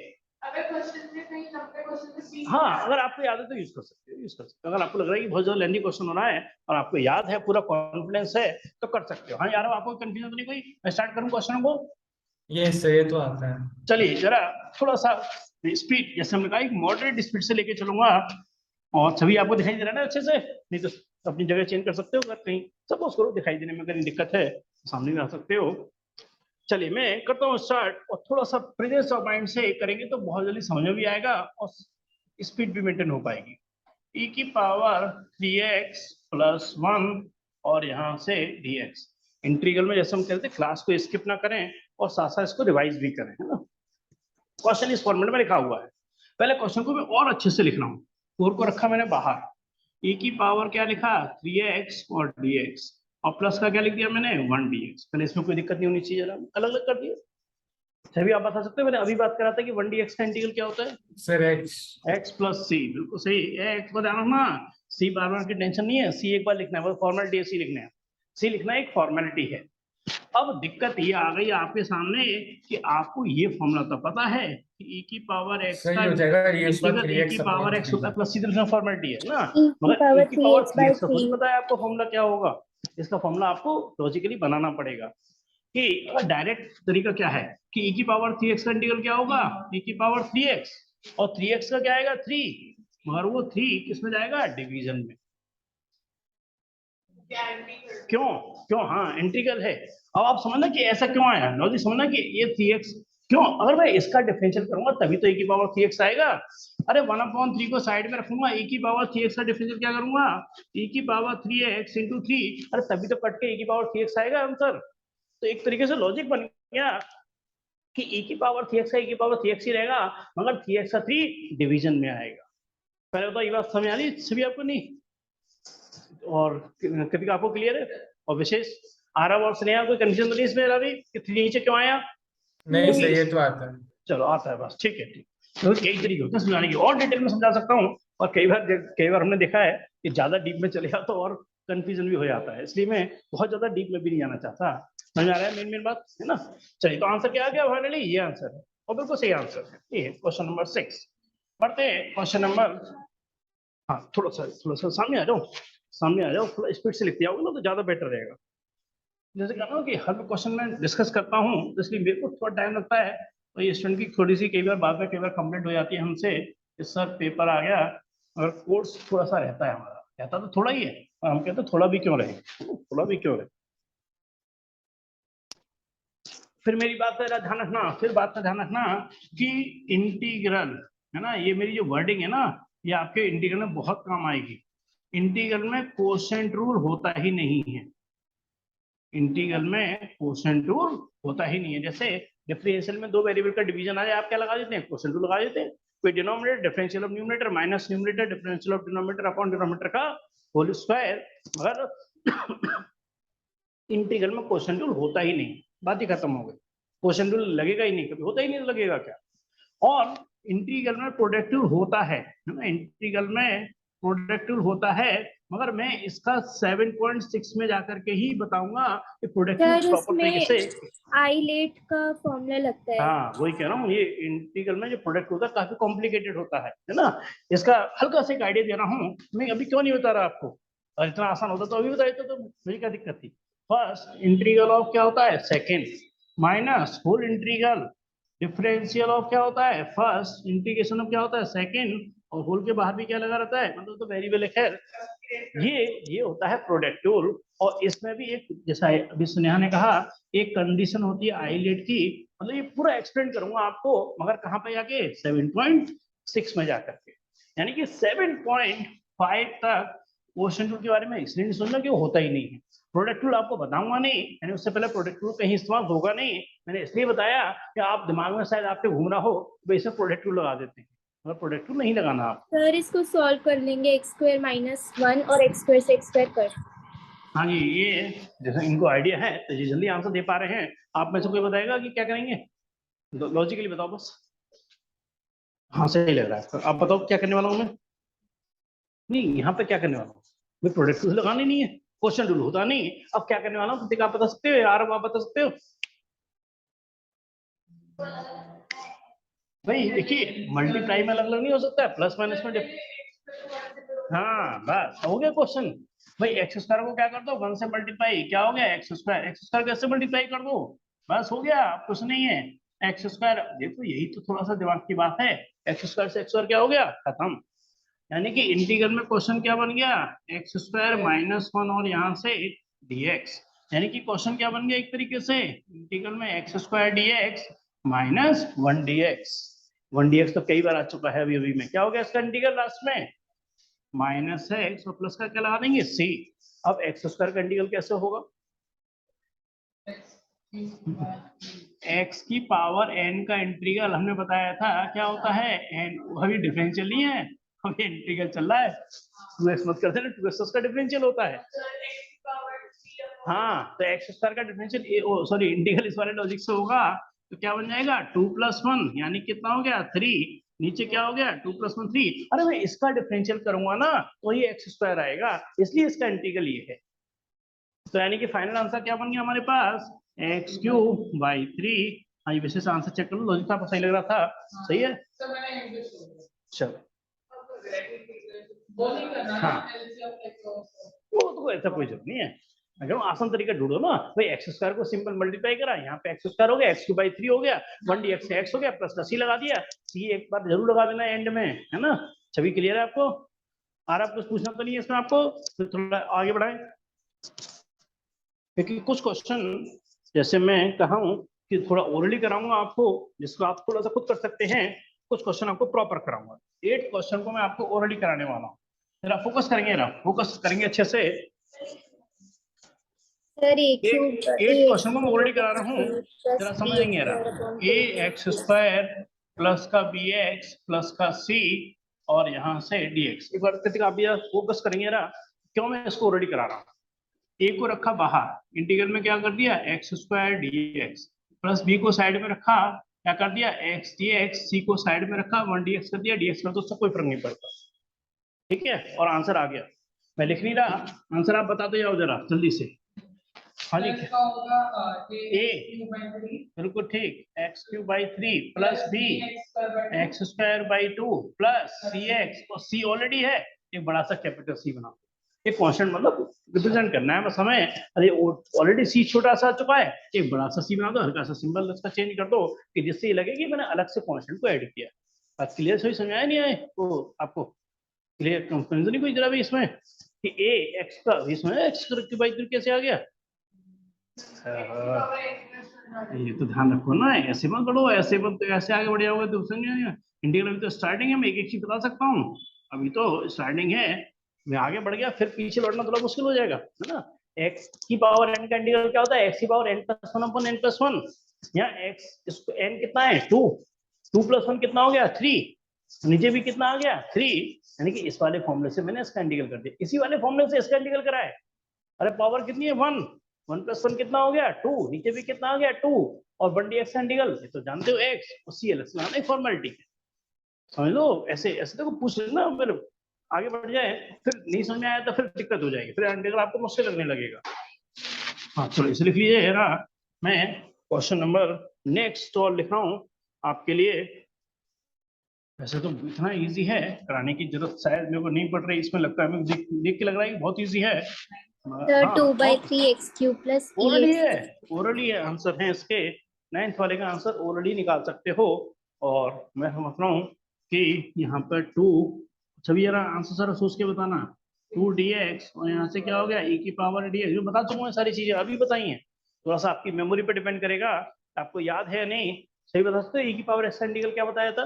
हाँ अगर आपको याद है तो यूज कर सकते हो, यूज कर सकते हो। अगर आपको लग रहा है कि बहुत ज्यादा लेंथी क्वेश्चन हो रहा है और आपको याद है, पूरा कॉन्फिडेंस है, तो कर सकते हो। हाँ यार आपको कंफ्यूजन तो नहीं कोई? मैं स्टार्ट करूँ क्वेश्चन को? ये सही तो आता है। चलिए जरा थोड़ा सा स्पीड, जैसे हमने कहा एक मॉडरेट स्पीड से लेके चलूंगा। और सभी आपको दिखाई दे रहा है ना अच्छे से? नहीं तो अपनी जगह चेंज कर सकते हो, अगर कहीं सपोज करो दिखाई देने में कहीं दिक्कत है सामने में आ सकते हो। चलिए मैं करता हूँ स्टार्ट, और थोड़ा सा प्रेजेंस ऑफ माइंड से करेंगे तो बहुत जल्दी समझ में भी आएगा और स्पीड भी मेंटेन हो पाएगी। e की पावर 3x प्लस 1 और यहाँ से dx। इंटीग्रल में जैसे हम कहते हैं क्लास को स्किप ना करें और साथ साथ इसको रिवाइज भी करें, है ना। क्वेश्चन इस फॉर्मेट में लिखा हुआ है। पहले क्वेश्चन को मैं और अच्छे से लिख रहा हूँ, 4 को रखा मैंने बाहर, e की पावर क्या लिखा 3x और dx, और प्लस का क्या लिख दिया मैंने 1 dx। पहले इसमें कोई दिक्कत नहीं होनी चाहिए, जरा अलग अलग कर दिया। सभी आप बता सकते हो, मैंने अभी बात करा था कि 1 dx का इंटीग्रल क्या होता है सर x x प्लस सी, बिल्कुल सही। x को ध्यान रखना, सी बार बार की टेंशन नहीं है, सी एक बार लिखना है, वो फॉर्मेलिटी है, सी लिखना है, सी लिखना एक फॉर्मेलिटी है। अब दिक्कत ये आ गई आपके सामने कि आपको ये फॉर्मूला तो पता है कि e की पावर x का सही हो जाएगा, ये उसका इंटीग्रल e 3x की अपॉन पावर x 3 होता है प्लस सी लिखना फॉर्मेलिटी है ना, e की मगर पावर e की पावर 3x/3 3x का थोड़ी पता है आपको फॉर्मूला क्या होगा। इसका फॉर्मूला आपको लॉजिकली बनाना पड़ेगा कि डायरेक्ट तरीका क्या है कि e की पावर 3x का इंटीग्रल क्या होगा e की पावर 3x, और 3x का क्या आएगा 3, मगर वो 3 किस में जाएगा डिवीजन में। क्यों क्यों? हाँ इंटीग्रल है। अब आप समझना कि ऐसा क्यों आया, लॉजिक समझना कि ये 3x क्यों, अगर मैं इसका डिफरेंशियल करूंगा तभी तो e की पावर 3x आएगा। अरे 1/3 को साइड में रखूंगा, e की पावर 3x का डिफरेंशियल क्या करूंगा e की पावर 3x इंटू 3, अरे तभी तो कट के e की पावर 3x आएगा आंसर। तो एक तरीके से लॉजिक बन गया कि e की पावर 3x का e की पावर 3x ही रहेगा, मगर 3x का 3 डिवीजन में आएगा। पहले तो ये बात समझ आ रही सभी आपको? नहीं और कभी आपको क्लियर है? और विशेष आरव और स्नेहा कोई कंफ्यूजन तो नहीं इसमें रवि कि 3 नीचे क्यों आया? नहीं सही है तो आता है। चलो आता है बस, ठीक है ठीक। तो कई तरीके होते हैं समझाने की, और डिटेल में समझा सकता हूँ, और कई बार हमने देखा है कि ज्यादा डीप में चले जाओ तो और कंफ्यूजन भी हो जाता है, इसलिए मैं बहुत ज्यादा डीप में भी नहीं जाना चाहता। समझ आ रहा है मेन बात, है ना। चलिए तो आंसर क्या आ गया फाइनली, ये आंसर है और बिल्कुल सही आंसर है। ये क्वेश्चन नंबर 6 पढ़ते हैं। क्वेश्चन नंबर, हाँ थोड़ा सा सामने आ जाओ, सामने आ जाओ, थोड़ा स्पीड से लिखते आओगे ना तो ज्यादा बेटर रहेगा। जैसे कहता हूँ कि हर क्वेश्चन में डिस्कस करता हूँ तो इसलिए मेरे को थोड़ा टाइम लगता है, तो ये स्टूडेंट की थोड़ी सी कई बार बाद में कई बार कंप्लेंट हो जाती है हमसे कि सर पेपर आ गया और कोर्स थोड़ा सा रहता है हमारा, रहता तो थोड़ा ही है, और हम कहते हैं थोड़ा भी क्यों रहे, थोड़ा भी क्यों रहे। फिर मेरी बात का ध्यान रखना, फिर बात का ध्यान रखना कि इंटीग्रल है ना, ये मेरी जो वर्डिंग है ना, ये आपके इंटीग्रल में बहुत काम आएगी। इंटीग्रल में कोशेंट रूल होता ही नहीं है, इंटीग्रल में क्वोशंट रूल होता ही नहीं है। जैसे डिफरेंशियल में दो वेरिएबल का डिवीजन आ जाए, आप क्या लगा देते हैं? क्वोशंट रूल लगा देते हैं। कोई denominator differential of numerator minus numerator differential of denominator upon denominator का होल स्क्वायर। मगर इंटीग्रल में क्वोशंट रूल होता ही नहीं, बात ही खत्म हो गई। क्वोशंट रूल लगेगा ही नहीं, कभी होता ही नहीं, तो लगेगा क्या? और इंटीग्रल में प्रोडक्ट रूल होता है ना, इंटीग्रल में प्रोडक्ट रूल होता है, मगर मैं इसका 7.6 में जाकर के ही बताऊंगा कि प्रोडक्ट रूल सर प्रॉपर तरीके से। उसमें आईलेट का फॉर्मूला लगता है। हाँ वही कह रहा हूँ, ये इंटीग्रल में जो प्रोडक्ट होता है काफी कॉम्प्लिकेटेड होता है ना। इसका हल्का से एक आइडिया दे रहा हूँ मैं, अभी क्यों नहीं बता रहा आपको, और इतना आसान होता तो अभी बता देता तो मुझे क्या दिक्कत थी। फर्स्ट इंटीग्रल ऑफ क्या होता है? Second minus whole integral differential of क्या होता है? फर्स्ट इंटीग्रेशन ऑफ क्या होता है? सेकेंड, और होल के बाहर भी क्या लगा रहता है? मतलब तो वेरिएबल है। खैर ये होता है प्रोडक्ट रूल। और इसमें भी एक, जैसा अभी स्नेहा ने कहा, एक कंडीशन होती है आईलेट की। मतलब ये पूरा एक्सप्लेन करूंगा आपको, मगर कहाँ पे जाके? 7.6 में जाकर के। यानी कि 7.5 तक क्वोशंट रूल के बारे में इसलिए नहीं सोचना कि वो होता ही नहीं है। प्रोडक्ट रूल आपको बताऊंगा नहीं, यानी उससे पहले प्रोडक्ट रूल कहीं इस्तेमाल होगा नहीं। मैंने इसलिए बताया कि आप दिमाग में शायद आपके घूम रहा हो, तो इसमें प्रोडक्ट रूल लगा देते हैं, मगर प्रोडक्ट रूल नहीं लगाना आप। सर इसको सॉल्व कर लेंगे, x² - 1 और x² से x² कर। हाँ जी, ये जैसे इनको आइडिया है तो ये जल्दी आंसर दे पा रहे हैं। आप में से कोई बताएगा कि क्या करेंगे? लॉजिकली बताओ बस। हाँ सही लग रहा है, आप बताओ क्या करने वाला हूँ मैं? नहीं, यहाँ पे क्या करने वाला हूँ मैं? प्रोडक्ट रूल लगाने नहीं है, क्वेश्चन रूल होता नहीं। अब क्या करने वाला हूँ तो आप बता सकते हो यार, आप बता सकते हो भाई? देखिए मल्टीप्लाई में अलग अलग नहीं हो सकता है, प्लस माइनस में हाँ बस हो गया क्वेश्चन। भाई एक्स स्क्वायर को क्या कर दो? 1 से मल्टीप्लाई, क्या हो गया? X square. एक्स स्क्वायर कैसे मल्टीप्लाई कर दो? बस हो गया, कुछ नहीं है। एक्स स्क्वायर, देखो यही तो थोड़ा सा दिमाग की बात है। एक्स स्क्वायर से एक्स स्क्वायर क्या हो गया? खत्म। यानी कि इंटीग्रल में क्वेश्चन क्या बन गया? एक्स स्क्वायर -1 और यहाँ से dx। यानी कि क्वेश्चन क्या बन गया एक तरीके से? इंटीग्रल में x square dx -1 dx। 1 dx तो कई बार आ चुका है अभी अभी में। क्या हो गया इसका इंटीग्रल लास्ट में? माइनस है एक्स और प्लस का क्या लगा देंगे? c। अब एक्स स्क्वायर का इंटीग्रल कैसे होगा? x की पावर n का इंटीग्रल हमने बताया था क्या होता है? n। अभी डिफरेंशियल नहीं है, अभी इंटीग्रल चल रहा है। 2x मत करते ना, 2x का डिफरेंशियल होता है। हाँ तो एक्स स्क्वायर का डिफरेंशियल, सॉरी इंटीग्रल इस वाले लॉजिक से होगा तो क्या बन जाएगा? 2 + 1 यानी कितना हो गया? 3। नीचे क्या हो गया? 2 + 1 3। अरे मैं इसका डिफरेंशियल करूंगा ना तो ये एक्स स्क्वायर आएगा, इसलिए इसका इंटीग्रल ये है। तो यानी कि फाइनल आंसर क्या बन गया हमारे पास? x³/3। हाँ ये विशेष आंसर चेक कर लो, लॉजिक आपको सही लग रहा था? सही है, चलो। हाँ वो तो ऐसा कोई जरूरत नहीं है, अगर आसान तरीका ढूंढो ना भाई। एक्स स्क्वायर को सिंपल मल्टीप्लाई करा, यहाँ पे एक्स स्क्वायर हो गया, x³/3 हो गया, 1 dx से x हो गया, प्लस का c लगा दिया। c एक बार जरूर लगा देना एंड में, है ना? छवि क्लियर है आपको? और आप कुछ पूछना तो नहीं है इसमें आपको? तो थोड़ा आगे बढ़ाएं, क्योंकि कुछ क्वेश्चन जैसे मैं कहा हूँ कि थोड़ा ओरली कराऊंगा आपको, जिसको आप थोड़ा सा खुद कर सकते हैं। कुछ क्वेश्चन आपको प्रॉपर कराऊंगा। 8 क्वेश्चन को मैं आपको ओरली कराने वाला हूँ। जरा फोकस करेंगे, ना फोकस करेंगे अच्छे से। सर एक क्वेश्चन को मैं ओरली करा रहा हूँ, जरा समझेंगे यार। ax² प्लस का bx प्लस का c और यहाँ से dx। एक बार आप ये फोकस करेंगे ना, क्यों मैं इसको ओरली करा रहा हूँ। a को रखा बाहर, इंटीग्रल में क्या कर दिया? x² dx प्लस b को साइड में रखा, क्या कर दिया? x dx। c को साइड में रखा, 1 dx कर दिया। dx कर तो उससे कोई फर्क नहीं पड़ता, ठीक है? और आंसर आ गया। मैं लिख नहीं रहा, आंसर आप बताते जाओ जरा जल्दी से। हाँ जी, a बिल्कुल ठीक, x³/3 plus b x²/2 plus cx, और c ऑलरेडी है। एक बड़ा सा कैपिटल C बना, एक कांस्टेंट मतलब रिप्रेजेंट करना है बस हमें। अरे ऑलरेडी c छोटा सा आ चुका है, एक बड़ा सा c बना दो, हल्का सा सिंबल उसका चेंज कर दो कि जिससे ये लगे कि मैंने अलग से कांस्टेंट को ऐड किया। बात क्लियर सही समझाया नहीं आए तो आपको? क्लियर कंफ्यूजन नहीं कोई जरा भी इसमें कि a x का इसमें x³ कैसे आ गया? ये तो ध्यान रखो ना, ऐसे मत बढ़ो, ऐसे मत, ऐसे आगे बढ़ जाओगे तो समझ नहीं। इंटीग्रल अभी तो स्टार्टिंग है, मैं एक चीज बता सकता हूँ, अभी तो स्टार्टिंग है। मैं आगे बढ़ गया फिर पीछे लौटना थोड़ा मुश्किल हो जाएगा, है ना? x की पावर n का इंटीग्रल क्या होता है, x की power n plus one upon n plus one. यहाँ x इसको n कितना है 2, 2 प्लस 1 कितना हो गया 3, नीचे भी कितना आ गया 3, यानी कि इस वाले फॉर्मूले से मैंने इसका इंटीग्रल कर दिया, इसी वाले फॉर्मूले से इसका इंटीग्रल करा है। अरे पावर कितनी है 1, 1 प्लस 1 कितना हो गया 2, नीचे भी कितना आ गया 2, और 1 dx का इंटीग्रल ये तो जानते हो x, और CL लगाना है फॉर्मेलिटी, समझ लो। ऐसे ऐसे तो पूछ लेना, फिर आगे बढ़ जाए, फिर नहीं समझ में आया तो फिर दिक्कत हो जाएगी, फिर इंटीग्रल आपको मुश्किल लगने लगेगा। हाँ चलो इसे लिख लीजिए ना, मैं क्वेश्चन नंबर नेक्स्ट और लिख रहा हूँ आपके लिए। वैसे तो इतना इजी है, कराने की जरूरत शायद मेरे को नहीं पड़ रही, इसमें लगता है मेरे को देख के लग रहा है कि बहुत इजी है। सर 2/3x³ प्लस ओरली है, ex। ओरली है, आंसर है इसके 9th वाले का आंसर ओरली निकाल सकते हो। और मैं समझ रहा हूँ कि यहाँ पर 2, छवि जरा आंसर सर सोच के बताना, 2dx और यहाँ से क्या हो गया e की पावर dx, जो बता चुका हूँ सारी चीजें अभी बताई हैं, थोड़ा सा आपकी मेमोरी पे डिपेंड करेगा, आपको याद है या नहीं। सही बता सकते हो e की पावर x का इंटीग्रल क्या बताया था,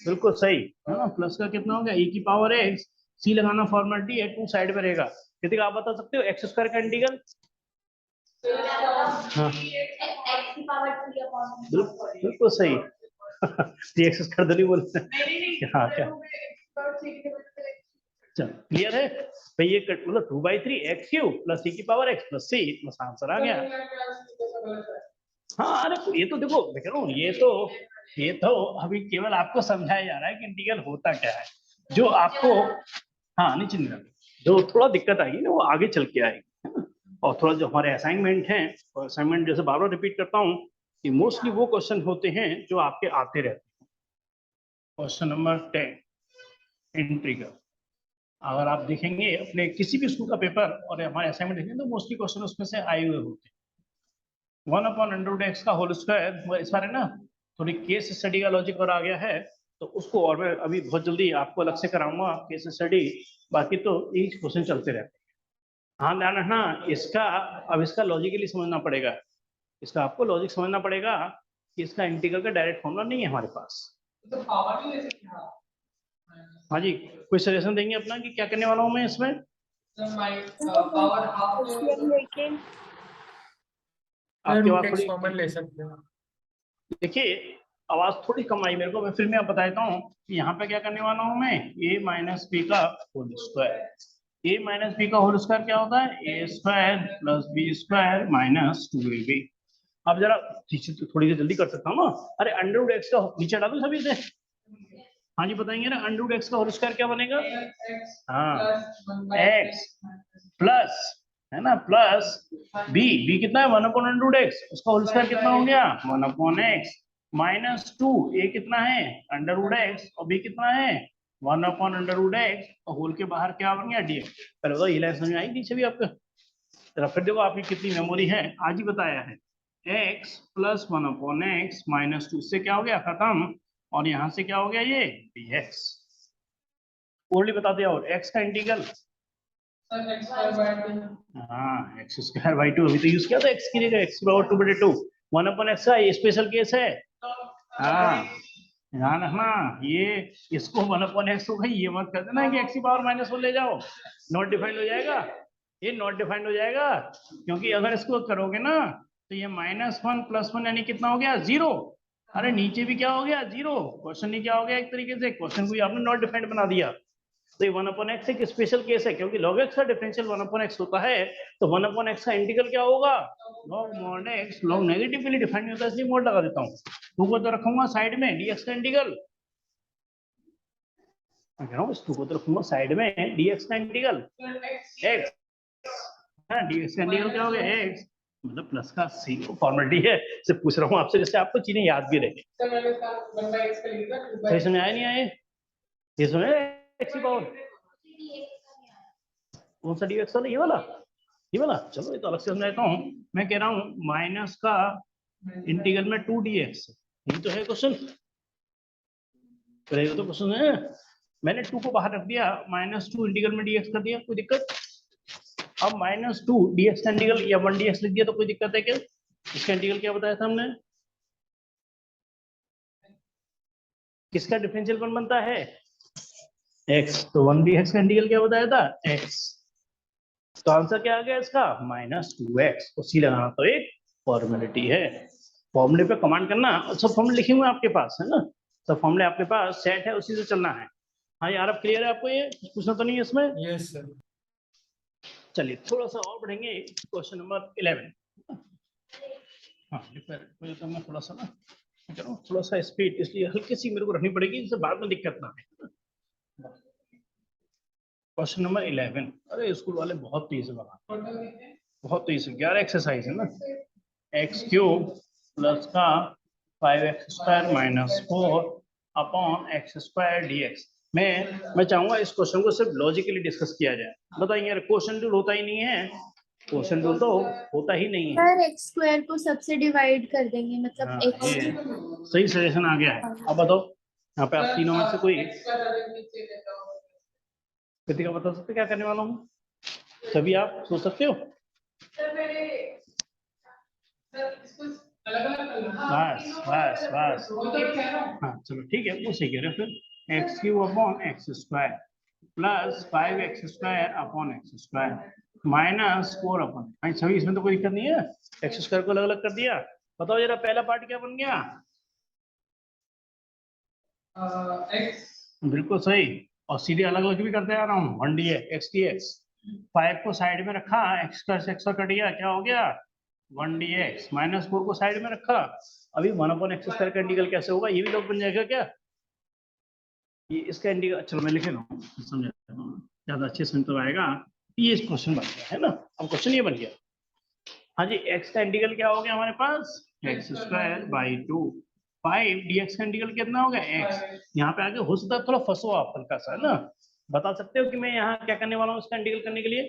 बिल्कुल सही है ना, प्लस का कितना हो गया e की पावर x, c लगाना फॉर्मेलिटी है, 2 साइड में रहेगा। कृतिक आप बता सकते हो x स्क्वायर का इंटीग्रल, हाँ बिल्कुल सही। dx स्क्वायर तो नहीं बोलते, हाँ क्या, चलो क्लियर है भाई, ये मतलब 2/3x³ प्लस e की पावर x प्लस c, बस आंसर आ गया। हाँ अरे ये तो देखो मैं कह रहा हूँ, ये तो अभी केवल आपको समझाया जा रहा है कि इंटीग्रल होता क्या है, जो आपको, हाँ नहीं चिंता, जो थोड़ा दिक्कत आएगी ना वो आगे चल के आएगी, है ना। और थोड़ा जो हमारे असाइनमेंट हैं, और असाइनमेंट जैसे बार बार रिपीट करता हूँ कि मोस्टली वो क्वेश्चन होते हैं जो आपके आते रहते हैं। क्वेश्चन नंबर 10 इंटीग्रल, अगर आप देखेंगे अपने किसी भी स्कूल का पेपर और हमारे असाइनमेंट देखेंगे तो मोस्टली क्वेश्चन उसमें से आए हुए होते हैं। 1/√x का होल स्क्वायर, इस बार है ना थोड़ी केस स्टडी का लॉजिक और आ गया है, तो उसको और मैं अभी बहुत जल्दी आपको अलग से कराऊंगा केस स्टडी, बाकी तो यही क्वेश्चन चलते रहते हैं। हाँ ध्यान रखना इसका, अब इसका लॉजिकली समझना पड़ेगा, इसका आपको लॉजिक समझना पड़ेगा कि इसका इंटीग्रल का डायरेक्ट फॉर्मूला नहीं है हमारे पास। तो पावर नहीं ले सकते, हाँ जी कोई सजेशन देंगे अपना कि क्या करने वाला हूँ मैं इसमें, आपकी बात थोड़ी, कॉमन ले सकते हैं। देखिए आवाज थोड़ी कम आई मेरे को, मैं फिर मैं बता देता हूँ कि यहाँ पे क्या करने वाला हूँ मैं, a माइनस बी का whole square, a minus B का होल स्क्वायर क्या होता है, a square plus B square minus 2ab। अब जरा थोड़ी देर जल्दी कर सकता हूँ ना, अरे √x का नीचे डालो सभी से, हाँ जी बताएंगे ना, √x का होल स्क्वायर क्या बनेगा, हाँ x प्लस है ना प्लस b कितना है 1/√x, उसका होल स्क्वायर कितना हो गया 1/x माइनस 2, a कितना है √x और b कितना है 1/√x, और होल के बाहर क्या बन गया dx। पहले बताओ ये लाइन समझ में आई नीचे भी आपका, जरा फिर देखो आपकी कितनी मेमोरी है, आज ही बताया है, x प्लस 1/x माइनस 2, इससे क्या हो गया खत्म, और यहाँ से क्या हो गया ये dx। ओरली बताते और x का इंटीग्रल, हाँ एक्स स्क्वायर बाई 2 अभी तो यूज किया था x की जगह, x पावर 2/2 1/x का ये स्पेशल केस है, हाँ ध्यान रखना, ये इसको 1/x होगा, ये मत कर देना कि x की पावर -1 ले जाओ, नॉट डिफाइंड हो जाएगा, ये नॉट डिफाइंड हो जाएगा, क्योंकि अगर इसको करोगे ना तो ये -1 + 1 यानी कितना हो गया 0, अरे नीचे भी क्या हो गया 0, क्वेश्चन ही क्या हो गया एक तरीके से, क्वेश्चन को आपने नॉट डिफाइंड बना दिया। तो ये 1/x एक स्पेशल केस है, क्योंकि log x का डिफरेंशियल 1/x होता है, तो 1/x का इंटीग्रल क्या होगा log mod x, log negatively defined होता है इसलिए mod लगा देता हूँ, 2 को तो रखूंगा साइड में, dx का इंटीग्रल, मैं कह रहा हूँ इस 2 को तो रखूंगा साइड में, dx का इंटीग्रल x, हाँ dx का इंटीग्रल क्या हो गया x, मतलब प्लस का सी फॉर्मेलिटी है, सिर्फ पूछ रहा हूँ आपसे जिससे आपको चीजें याद भी रहे। सही समझ आया नहीं आए, ये सुने x की पावर, कौन सा dx वाला, ये वाला, चलो ये तो अलग से समझाता हूँ, मैं कह रहा हूँ माइनस का इंटीग्रल में 2dx, यही तो है क्वेश्चन, तो क्वेश्चन है, मैंने 2 को बाहर रख दिया, -2 इंटीग्रल में dx कर दिया, कोई दिक्कत, अब -2 dx का इंटीग्रल या 1dx लिख दिया तो कोई दिक्कत है क्या, इसका इंटीग्रल क्या बताया था हमने, किसका डिफरेंशियल कौन बनता है x, तो 1dx का इंटीग्रल क्या बताया था x, तो आंसर क्या आ गया इसका -2x। तो सी लगाना तो एक फॉर्मेलिटी है। फॉर्मूले पे कमांड करना, सब फॉर्मूले लिखे हुए हैं आपके पास है ना, सब फॉर्मूले आपके पास सेट है, उसी से चलना है। हाँ यार, अब क्लियर है आपको? ये कुछ पूछना तो नहीं है इसमें? Yes sir. चलिए थोड़ा सा और बढ़ेंगे, क्वेश्चन नंबर 11। हाँ तो मैं थोड़ा सा ना करूँ, थोड़ा सा स्पीड इसलिए हल्की सी मेरे को रखनी पड़ेगी, जिससे बाद में दिक्कत ना आए। Question number 11। अरे स्कूल वाले बहुत तेज बना, बहुत तेज। 11 एक्सरसाइज है ना। x³ प्लस का 5x² minus 4 upon x² dx। मैं चाहूंगा इस क्वेश्चन को सिर्फ लॉजिकली डिस्कस किया जाए। बताइए यार, क्वेश्चन रूल होता ही नहीं है, क्वेश्चन रूल तो होता ही नहीं है। सर एक्स स्क्वायर को सबसे डिवाइड कर देंगे, मतलब हाँ, एक्स। ये सही सजेशन आ गया है। अब बताओ यहाँ पे आप तीनों में से कोई कृतिका बता सकते क्या करने वाला हूँ? सभी आप सोच सकते हो? बस बस बस, हाँ चलो ठीक है, वो सही कह रहे हो। फिर x³ upon x² plus 5x² upon x² minus 4 upon, भाई सभी इसमें तो कोई दिक्कत नहीं है। x² को अलग अलग कर दिया। बताओ जरा पहला पार्ट क्या बन गया? x बिल्कुल सही। और सीधे अलग अलग भी करते आ रहा हूँ, 1 dx dx। 5 को साइड में रखा, x² से x² कट गया, क्या हो गया 1 dx। -4 को साइड में रखा, अभी 1/x² का इंटीग्रल कैसे होगा? ये भी लोग बन जाएगा क्या? ये इसका इंटीग्रल, चलो मैं लिख रहा हूँ, समझ ज्यादा अच्छे से तो आएगा। ये इस क्वेश्चन बन गया है ना, अब क्वेश्चन ये बन गया। हाँ जी, x का इंटीग्रल क्या हो गया हमारे पास? x²/2। 5 dx का इंटीग्रल कितना हो गया x। यहाँ पे आगे हो सकता है थोड़ा फंसो आप हल्का सा, है ना। बता सकते हो कि मैं यहाँ क्या करने वाला हूँ इसका इंटीग्रल करने के लिए?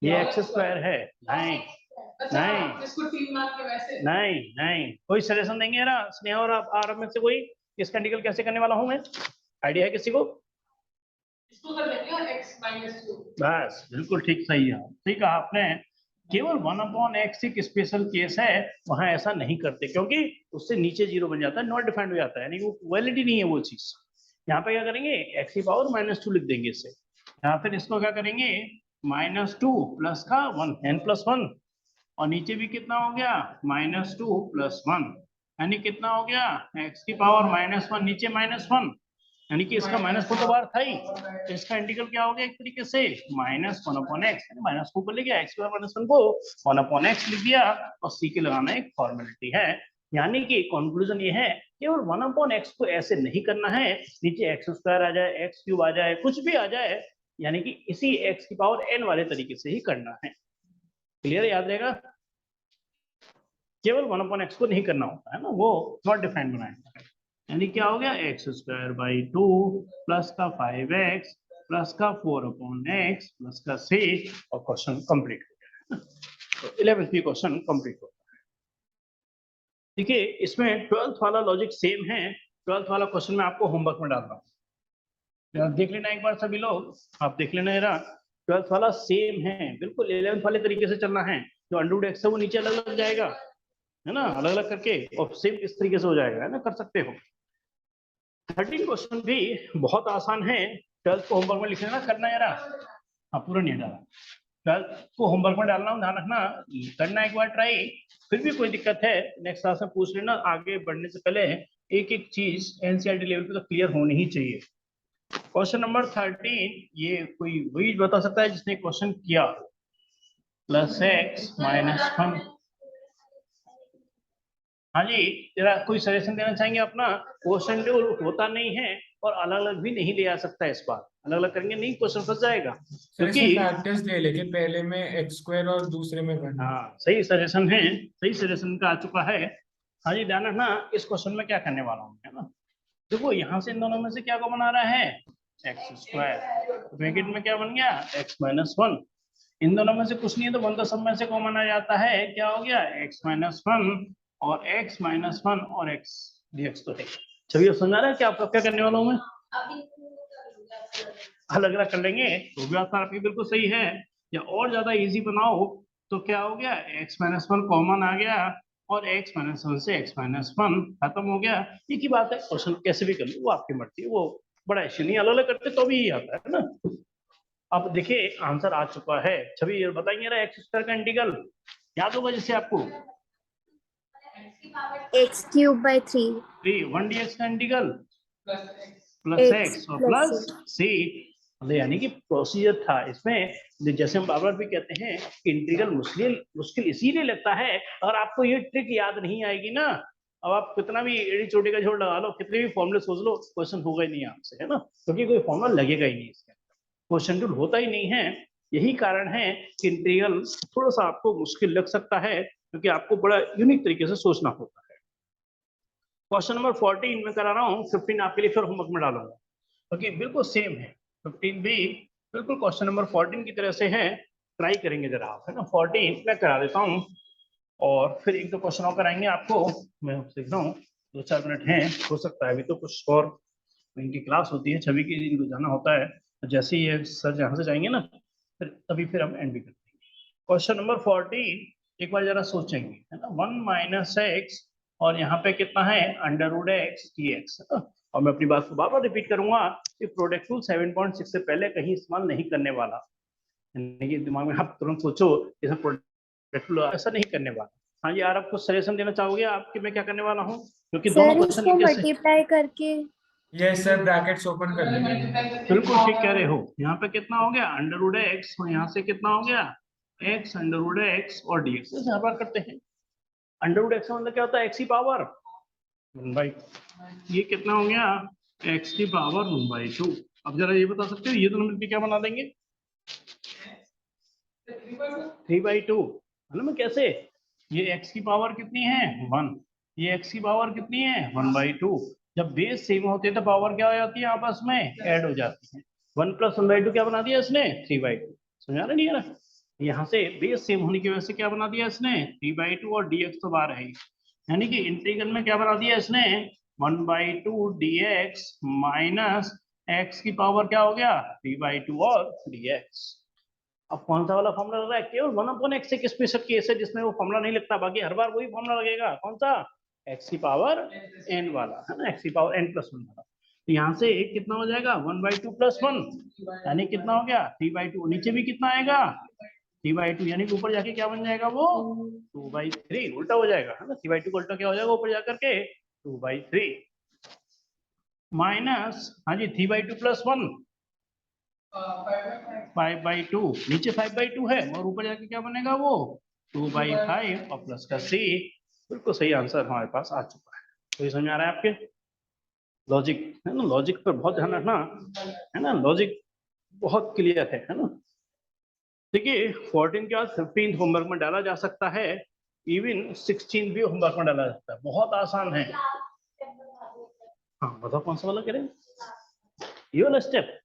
ये x² है। नहीं नहीं नहीं नहीं, कोई सजेशन देंगे यार स्नेहा और आप आरब में से कोई? इसका इंटीग्रल कैसे करने वाला हूँ मैं? आइडिया है किसी को? इसको कर लेंगे x-2। बस बिल्कुल ठीक, सही है, सही कहा आपने। केवल 1/x एक स्पेशल केस है, वहां ऐसा नहीं करते क्योंकि उससे नीचे 0 बन जाता है, नॉट डिफाइंड हो जाता है, यानी वो वैलिडिटी नहीं है वो चीज। यहाँ पे क्या करेंगे, x⁻² लिख देंगे इसे। यहाँ फिर इसको क्या करेंगे, -2 प्लस का 1 n+1, और नीचे भी कितना हो गया -2 + 1, यानी कितना हो गया x⁻−1 नीचे -1, यानी कि इसका -4 तो बाहर था ही, तो इसका इंटीग्रल क्या हो गया एक तरीके से -1/x, यानी माइनस को ऊपर ले गया, x⁻1 को 1/x लिख दिया, और c के लगाना एक फॉर्मेलिटी है। यानी कि कंक्लूजन ये है, केवल 1/x को ऐसे नहीं करना है, नीचे x² आ जाए, x³ आ जाए, कुछ भी आ जाए, यानी कि इसी x⁻n वाले तरीके से ही करना है। क्लियर, याद रहेगा? केवल 1/x को नहीं करना होता है ना, वो नॉट डिफाइंड बनाएगा। यानी क्या हो गया x²/2 प्लस का 5x प्लस का 4/x प्लस का 6, और क्वेश्चन कंप्लीट हो गया। तो 11th क्वेश्चन कंप्लीट होता है। देखिए इसमें 12th वाला लॉजिक सेम है। 12th वाला क्वेश्चन मैं आपको होमवर्क में डाल रहा हूँ, देख लेना एक बार सभी लोग, आप देख लेना जरा। 12th वाला सेम है बिल्कुल, 11th वाले तरीके से चलना है। जो √x है वो नीचे अलग अलग जाएगा, है ना, अलग अलग करके, और सेम इस तरीके से हो जाएगा, है ना, कर सकते हो। 13 क्वेश्चन भी बहुत आसान है। 12th को होमवर्क में लिख लेना, करना यार। हाँ पूरा नहीं डाला, 12th को होमवर्क में डालना, ध्यान रखना, करना एक बार ट्राई। फिर भी कोई दिक्कत है नेक्स्ट क्लास में पूछ लेना, आगे बढ़ने से पहले एक एक चीज एनसीईआरटी लेवल पे तो क्लियर होनी ही चाहिए। क्वेश्चन नंबर 13, ये कोई वही बता सकता है जिसने क्वेश्चन किया, +x-1। हाँ जी, जरा कोई सजेशन देना चाहेंगे अपना? क्वेश्चन जो होता नहीं है और अलग अलग भी नहीं ले आ सकता, इस बार अलग अलग करेंगे नहीं क्वेश्चन फंस जाएगा, सर क्योंकि इसमें प्रैक्टिस ले लेके पहले में x² और दूसरे में करना। हाँ सही सजेशन है, सही सजेशन का आ चुका है। हाँ जी, ध्यान रखना इस क्वेश्चन में क्या करने वाला हूँ, है ना। देखो यहाँ से इन दोनों में से क्या कॉमन आ रहा है, x², ब्रैकेट में क्या बन गया x-1। इन दोनों में से कुछ नहीं है तो 1 तो सब में से कॉमन आ जाता है, क्या हो गया x-1 और x-1 और x dx तो है। चलिए अब समझा रहा है कि आपका क्या करने वाला हूँ मैं? अलग अलग कर लेंगे तो भी बात आपकी बिल्कुल सही है। या और ज्यादा इजी बनाओ तो क्या हो गया, x-1 कॉमन आ गया, और x-1 से x-1 खत्म हो गया। एक ही बात है, क्वेश्चन कैसे भी कर लो वो आपकी मर्जी है, वो बड़ा इश्यू नहीं, अलग अलग करते तो भी यही आता है ना। अब देखिए आंसर आ चुका है। छवि ये बताइए ना एक्स स्क्वायर का इंटीग्रल याद होगा जैसे आपको x³/3 1 dx का इंटीग्रल प्लस x एक्स और plus प्लस सी, यानी कि प्रोसीजर था इसमें। जैसे हम बार बार भी कहते हैं कि इंटीग्रल मुश्किल इसीलिए लगता है अगर आपको ये ट्रिक याद नहीं आएगी ना, अब आप कितना भी एड़ी चोटी का जोड़ लगा लो, कितने भी फॉर्मूले सोच लो, क्वेश्चन होगा ही नहीं आपसे, है ना, क्योंकि कोई फॉर्मूला लगेगा ही नहीं इसका, क्वेश्चन टूल होता ही नहीं है। यही कारण है कि इंटीग्रल थोड़ा सा आपको मुश्किल लग सकता है, क्योंकि आपको बड़ा यूनिक तरीके से सोचना होता है। क्वेश्चन नंबर 14 में करा रहा हूँ, 15 आपके लिए फिर होमवर्क में डालूंगा, क्योंकि बिल्कुल सेम है। 15 भी बिल्कुल क्वेश्चन नंबर 14 की तरह से है, ट्राई करेंगे जरा आप, है ना। 14 मैं करा देता हूँ और फिर एक दो क्वेश्चन और कराएंगे आपको। मैं देख रहा हूँ 2-4 मिनट हैं, हो सकता है अभी तो कुछ और इनकी क्लास होती है, छवि की इनको जाना होता है, तो जैसे ही ये सर यहाँ से जाएंगे ना फिर हम एंड भी कर देंगे। क्वेश्चन नंबर 14 एक बार जरा सोचेंगे, है ना। 1 - x और यहाँ पे कितना है √x dx, है ना। और मैं अपनी बात को बार बार रिपीट करूंगा कि प्रोडक्ट रूल 7.6 से पहले कहीं इस्तेमाल नहीं करने वाला, यानी कि दिमाग में आप तुरंत सोचो इसमें प्रोडक्ट रूल ऐसा नहीं करने वाला। हाँ जी, यार आपको सजेशन देना चाहोगे आपके मैं क्या करने वाला हूँ, क्योंकि दोनों सर क्वेश्चन इसको कैसे। मल्टीप्लाई करके यस सर, ब्रैकेट्स ओपन कर लेंगे। बिल्कुल ठीक कह रहे हो। यहाँ पे कितना हो गया √x और यहाँ से कितना हो गया x √x और dx, हर बार करते हैं। √x का मतलब क्या होता है x की पावर 1/, ये कितना हो गया x की पावर 1/2। अब जरा ये बता सकते हो ये दोनों मिलकर क्या बना देंगे 3/2, है ना। कैसे, ये x की पावर कितनी है 1, ये x की पावर कितनी है 1/2। जब बेस सेम होते हैं तो पावर क्या हो जाती है आपस में ऐड हो जाती है। 1 + 1/2 क्या बना दिया इसने 3/2, समझा रहे नहीं है ना। यहाँ से बेस सेम होने की वजह से क्या बना दिया इसने 3/2 और dx तो बाहर है, यानी कि इंटीग्रल में क्या बना दिया इसने 1/2 dx माइनस x की पावर क्या हो गया 3/2 और dx। अब कौन सा वाला फॉर्मूला लग रहा है, केवल 1/x एक स्पेशल केस है जिसमें वो फॉर्मूला नहीं लगता, बाकी हर बार वही फॉर्मूला लगेगा। कौन सा x की पावर n वाला, है ना, x की पावर n+1 वाला। तो यहाँ से एक कितना हो जाएगा 1/2 + 1, यानी कितना हो गया 3/2। नीचे भी कितना आएगा 3/2, यानी कि ऊपर जाके क्या बन जाएगा वो 2/3, उल्टा हो जाएगा, है ना। 3/2 का उल्टा क्या हो जाएगा ऊपर जाकर के 2/3 माइनस, हाँ जी 3/2 + 1 5/2, नीचे 5/2 है और ऊपर जाके क्या बनेगा वो 2/5 और प्लस का c। बिल्कुल सही आंसर हमारे पास आ चुका है। तो ये समझ आ रहा है आपके, लॉजिक है ना, लॉजिक पर बहुत ध्यान रखना, है ना, लॉजिक बहुत क्लियर है ना। देखिए 14 के बाद 15 होमवर्क में डाला जा सकता है, इवन 16 भी होमवर्क में डाला जाता है, बहुत आसान है। हाँ बताओ कौन सा वाला करें, ये वाला स्टेप।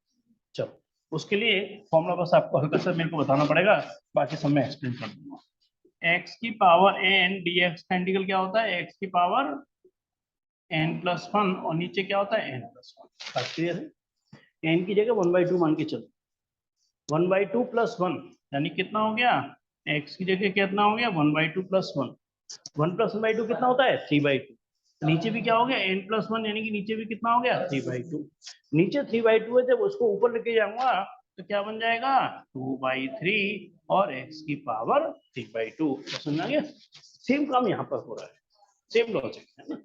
चलो उसके लिए फॉर्मूला बस आपको हल्का सा मेरे को बताना पड़ेगा, बाकी सब मैं एक्सप्लेन कर दूंगा। x की पावर n dx का इंटीग्रल क्या होता है x की पावर n+1 और नीचे क्या होता है n+1। बात क्लियर है। n की जगह 1/2 मान के चलो, 1/2 + 1 यानी कितना हो गया x की जगह कितना हो गया 1/2 + 1, 1 + 1/2 कितना होता है 3/2। नीचे भी क्या हो गया n+1 यानी कि नीचे भी कितना हो गया 3/2। नीचे 3/2 है, जब उसको ऊपर लेके जाऊंगा तो क्या बन जाएगा 2/3 और x की पावर 3/2। समझ आ गया, सेम काम यहाँ पर हो रहा है, सेम लॉजिक है ना।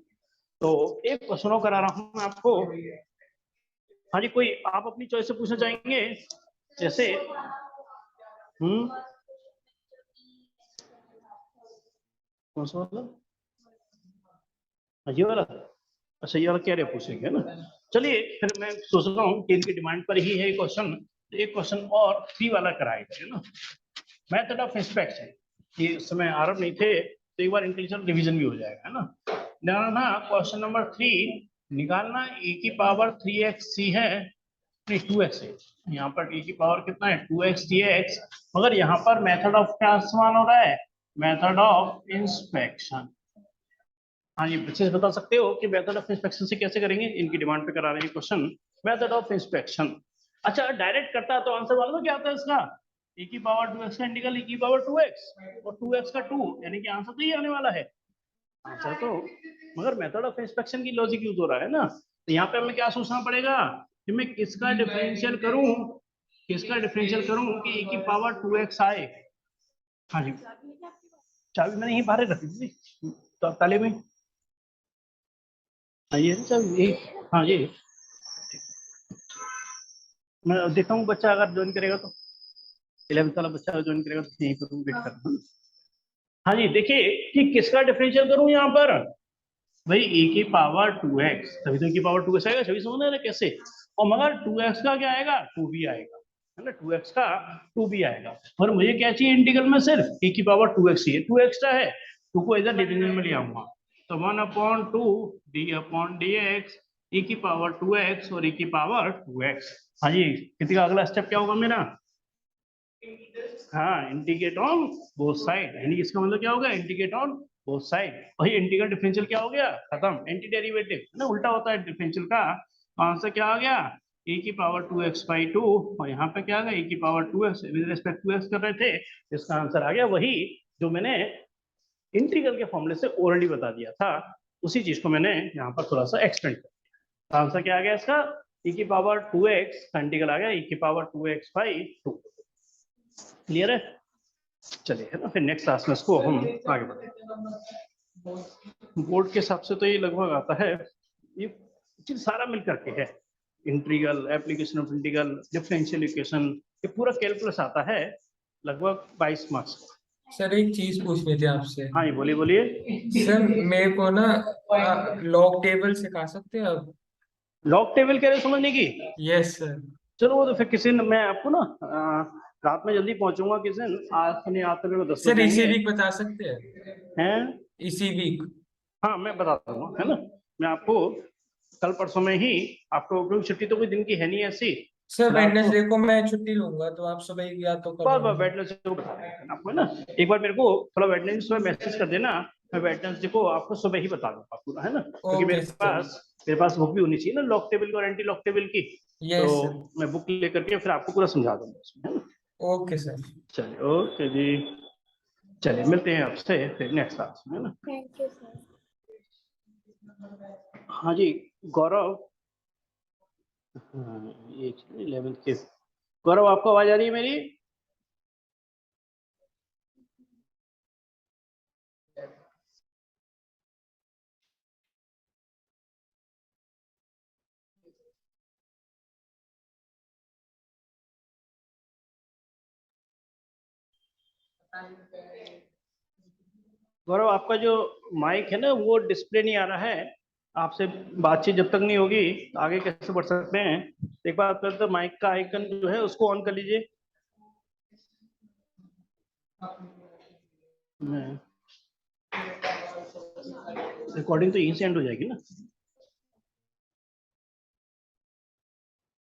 तो एक क्वेश्चन और करा रहा हूँ मैं आपको। हाँ जी, कोई आप अपनी चॉइस से पूछना चाहेंगे जैसे कौन सा मतलब ये वाला, अच्छा ये वाला क्या रहे पूछेंगे, है ना। चलिए फिर मैं सोच रहा हूँ कि इनकी डिमांड पर ही है क्वेश्चन, एक क्वेश्चन और 3 वाला कराएगा, है ना। मेथड ऑफ इंस्पेक्शन, ये इस समय आरंभ नहीं थे तो एक बार इंटेलिजेंट रिवीजन भी हो जाएगा, है ना। ना क्वेश्चन नंबर 3 निकालना e की पावर 3x है, नहीं 2x है, यहाँ पर e की पावर कितना है 2x dx, मगर यहाँ पर मेथड ऑफ क्या इस्तेमाल हो रहा है मेथड ऑफ इंस्पेक्शन। हाँ जी, बच्चे बता सकते हो कि मेथड ऑफ इंस्पेक्शन से कैसे करेंगे, इनकी डिमांड पे करा रहे हैं क्वेश्चन मेथड ऑफ इंस्पेक्शन। अच्छा डायरेक्ट करता है तो आंसर मालूम है क्या आता है इसका e की पावर 2x का इंटीग्रल e की पावर 2x और 2x का 2, यानी कि आंसर तो ये आने वाला है आंसर तो। मगर मेथड ऑफ इंस्पेक्शन की लॉजिक यूज हो रहा है ना, तो यहाँ पे हमें क्या सोचना पड़ेगा कि मैं किसका डिफरेंशियल करूं किसका डिफरेंशियल करूं कि e की पावर 2x आए। हाँ जी, चाबी मैंने यहीं बाहर रखी थी तो ताले में। हाँ ये है चाबी, ये हाँ जी। मैं देखता हूँ बच्चा अगर ज्वाइन करेगा तो, 11th वाला बच्चा अगर ज्वाइन करेगा तो यहीं पर वेट करना। हाँ जी, देखिए कि किसका डिफरेंशियल करूं यहाँ पर, भाई e की पावर 2x, तभी तो e की पावर 2x आएगा, सभी समझ रहे हैं कैसे। और मगर 2x का क्या आएगा, 2 भी आएगा, है ना, 2x का 2 भी आएगा। और मुझे क्या चाहिए इंटीग्रल में, सिर्फ e की पावर 2x चाहिए। 2 एक्स्ट्रा है, 2 को इधर डिवीजन में ले आऊंगा, तो 1/2 d/dx e की पावर 2x और e की पावर 2x। हाँ जी, किसी का अगला स्टेप क्या होगा मेरा, हाँ इंटीग्रेट ऑन बोथ साइड, यानी इसका मतलब क्या होगा, इंटीग्रेट ऑन बोथ साइड। वही इंटीग्रल डिफरेंशियल क्या हो गया, खत्म, एंटी डेरिवेटिव ना, उल्टा होता है डिफरेंशियल का। आंसर क्या आ गया, e की पावर 2x/2, और यहाँ पे क्या आ गया e की power 2x with respect to x कर रहे थे, इसका आंसर आ गया वही जो मैंने इंटीग्रल के फॉर्मूले से ऑलरेडी बता दिया था, उसी चीज को मैंने यहाँ पर थोड़ा सा एक्सटेंड कर दिया। आंसर क्या आ गया इसका, e की पावर 2x का इंटीग्रल आ गया e की पावर 2x/2। क्लियर है, चलिए, है ना, फिर नेक्स्ट क्लास में इसको हम आगे बढ़ेंगे। बोर्ड के हिसाब से तो ये लगभग आता है, ये चीज सारा मिल करके है, integral, application of integral, differential equation, ये पूरा कैलकुलस आता है, लगभग 22 मार्क्स। सर एक चीज पूछनी थी आपसे। हाँ ये बोलिए बोलिए। सर मेरे को ना लॉग टेबल सिखा सकते हैं आप? लॉग टेबल कह रहे हो समझने की, यस सर। चलो वो तो फिर किसी दिन मैं आपको ना रात में जल्दी पहुंचूंगा, किसी दिन आज नहीं, आज तो मेरे को 10 सर बज इसी जाएंगे वीक बता सकते हैं? हैं। इसी वीक? हाँ मैं बता दूंगा, है ना, मैं आपको कल परसों में ही आपको, क्योंकि छुट्टी तो कोई दिन की है नहीं ऐसी सर फिलहाल तो, वेडनेसडे को मैं छुट्टी लूंगा, तो आप सुबह ही या तो कर बस लेंगे। वेडनेसडे को बता देंगे आपको, है ना, एक बार मेरे को थोड़ा वेडनेसडे सुबह मैसेज कर देना, मैं वेडनेसडे को आपको सुबह ही बता दूंगा पूरा, है ना, क्योंकि ओके सर। मेरे पास बुक भी होनी चाहिए ना लॉग टेबल की और एंटी लॉग टेबल की, तो यस सर। मैं बुक लेकर के फिर आपको पूरा समझा दूंगा उसमें, है ना। Okay sir. चलिए ओके जी, चलिए मिलते हैं आपसे फिर नेक्स्ट क्लास में, है ना। Thank you sir. हाँ जी गौरव, हाँ ये 11th के, गौरव आपको आवाज आ रही है मेरी, गौरव आपका जो माइक है ना वो डिस्प्ले नहीं आ रहा है, आपसे बातचीत जब तक नहीं होगी आगे कैसे बढ़ सकते हैं। एक बार कर तो माइक का आइकन जो है उसको ऑन कर लीजिए। रिकॉर्डिंग तो यहीं से एंड हो जाएगी ना।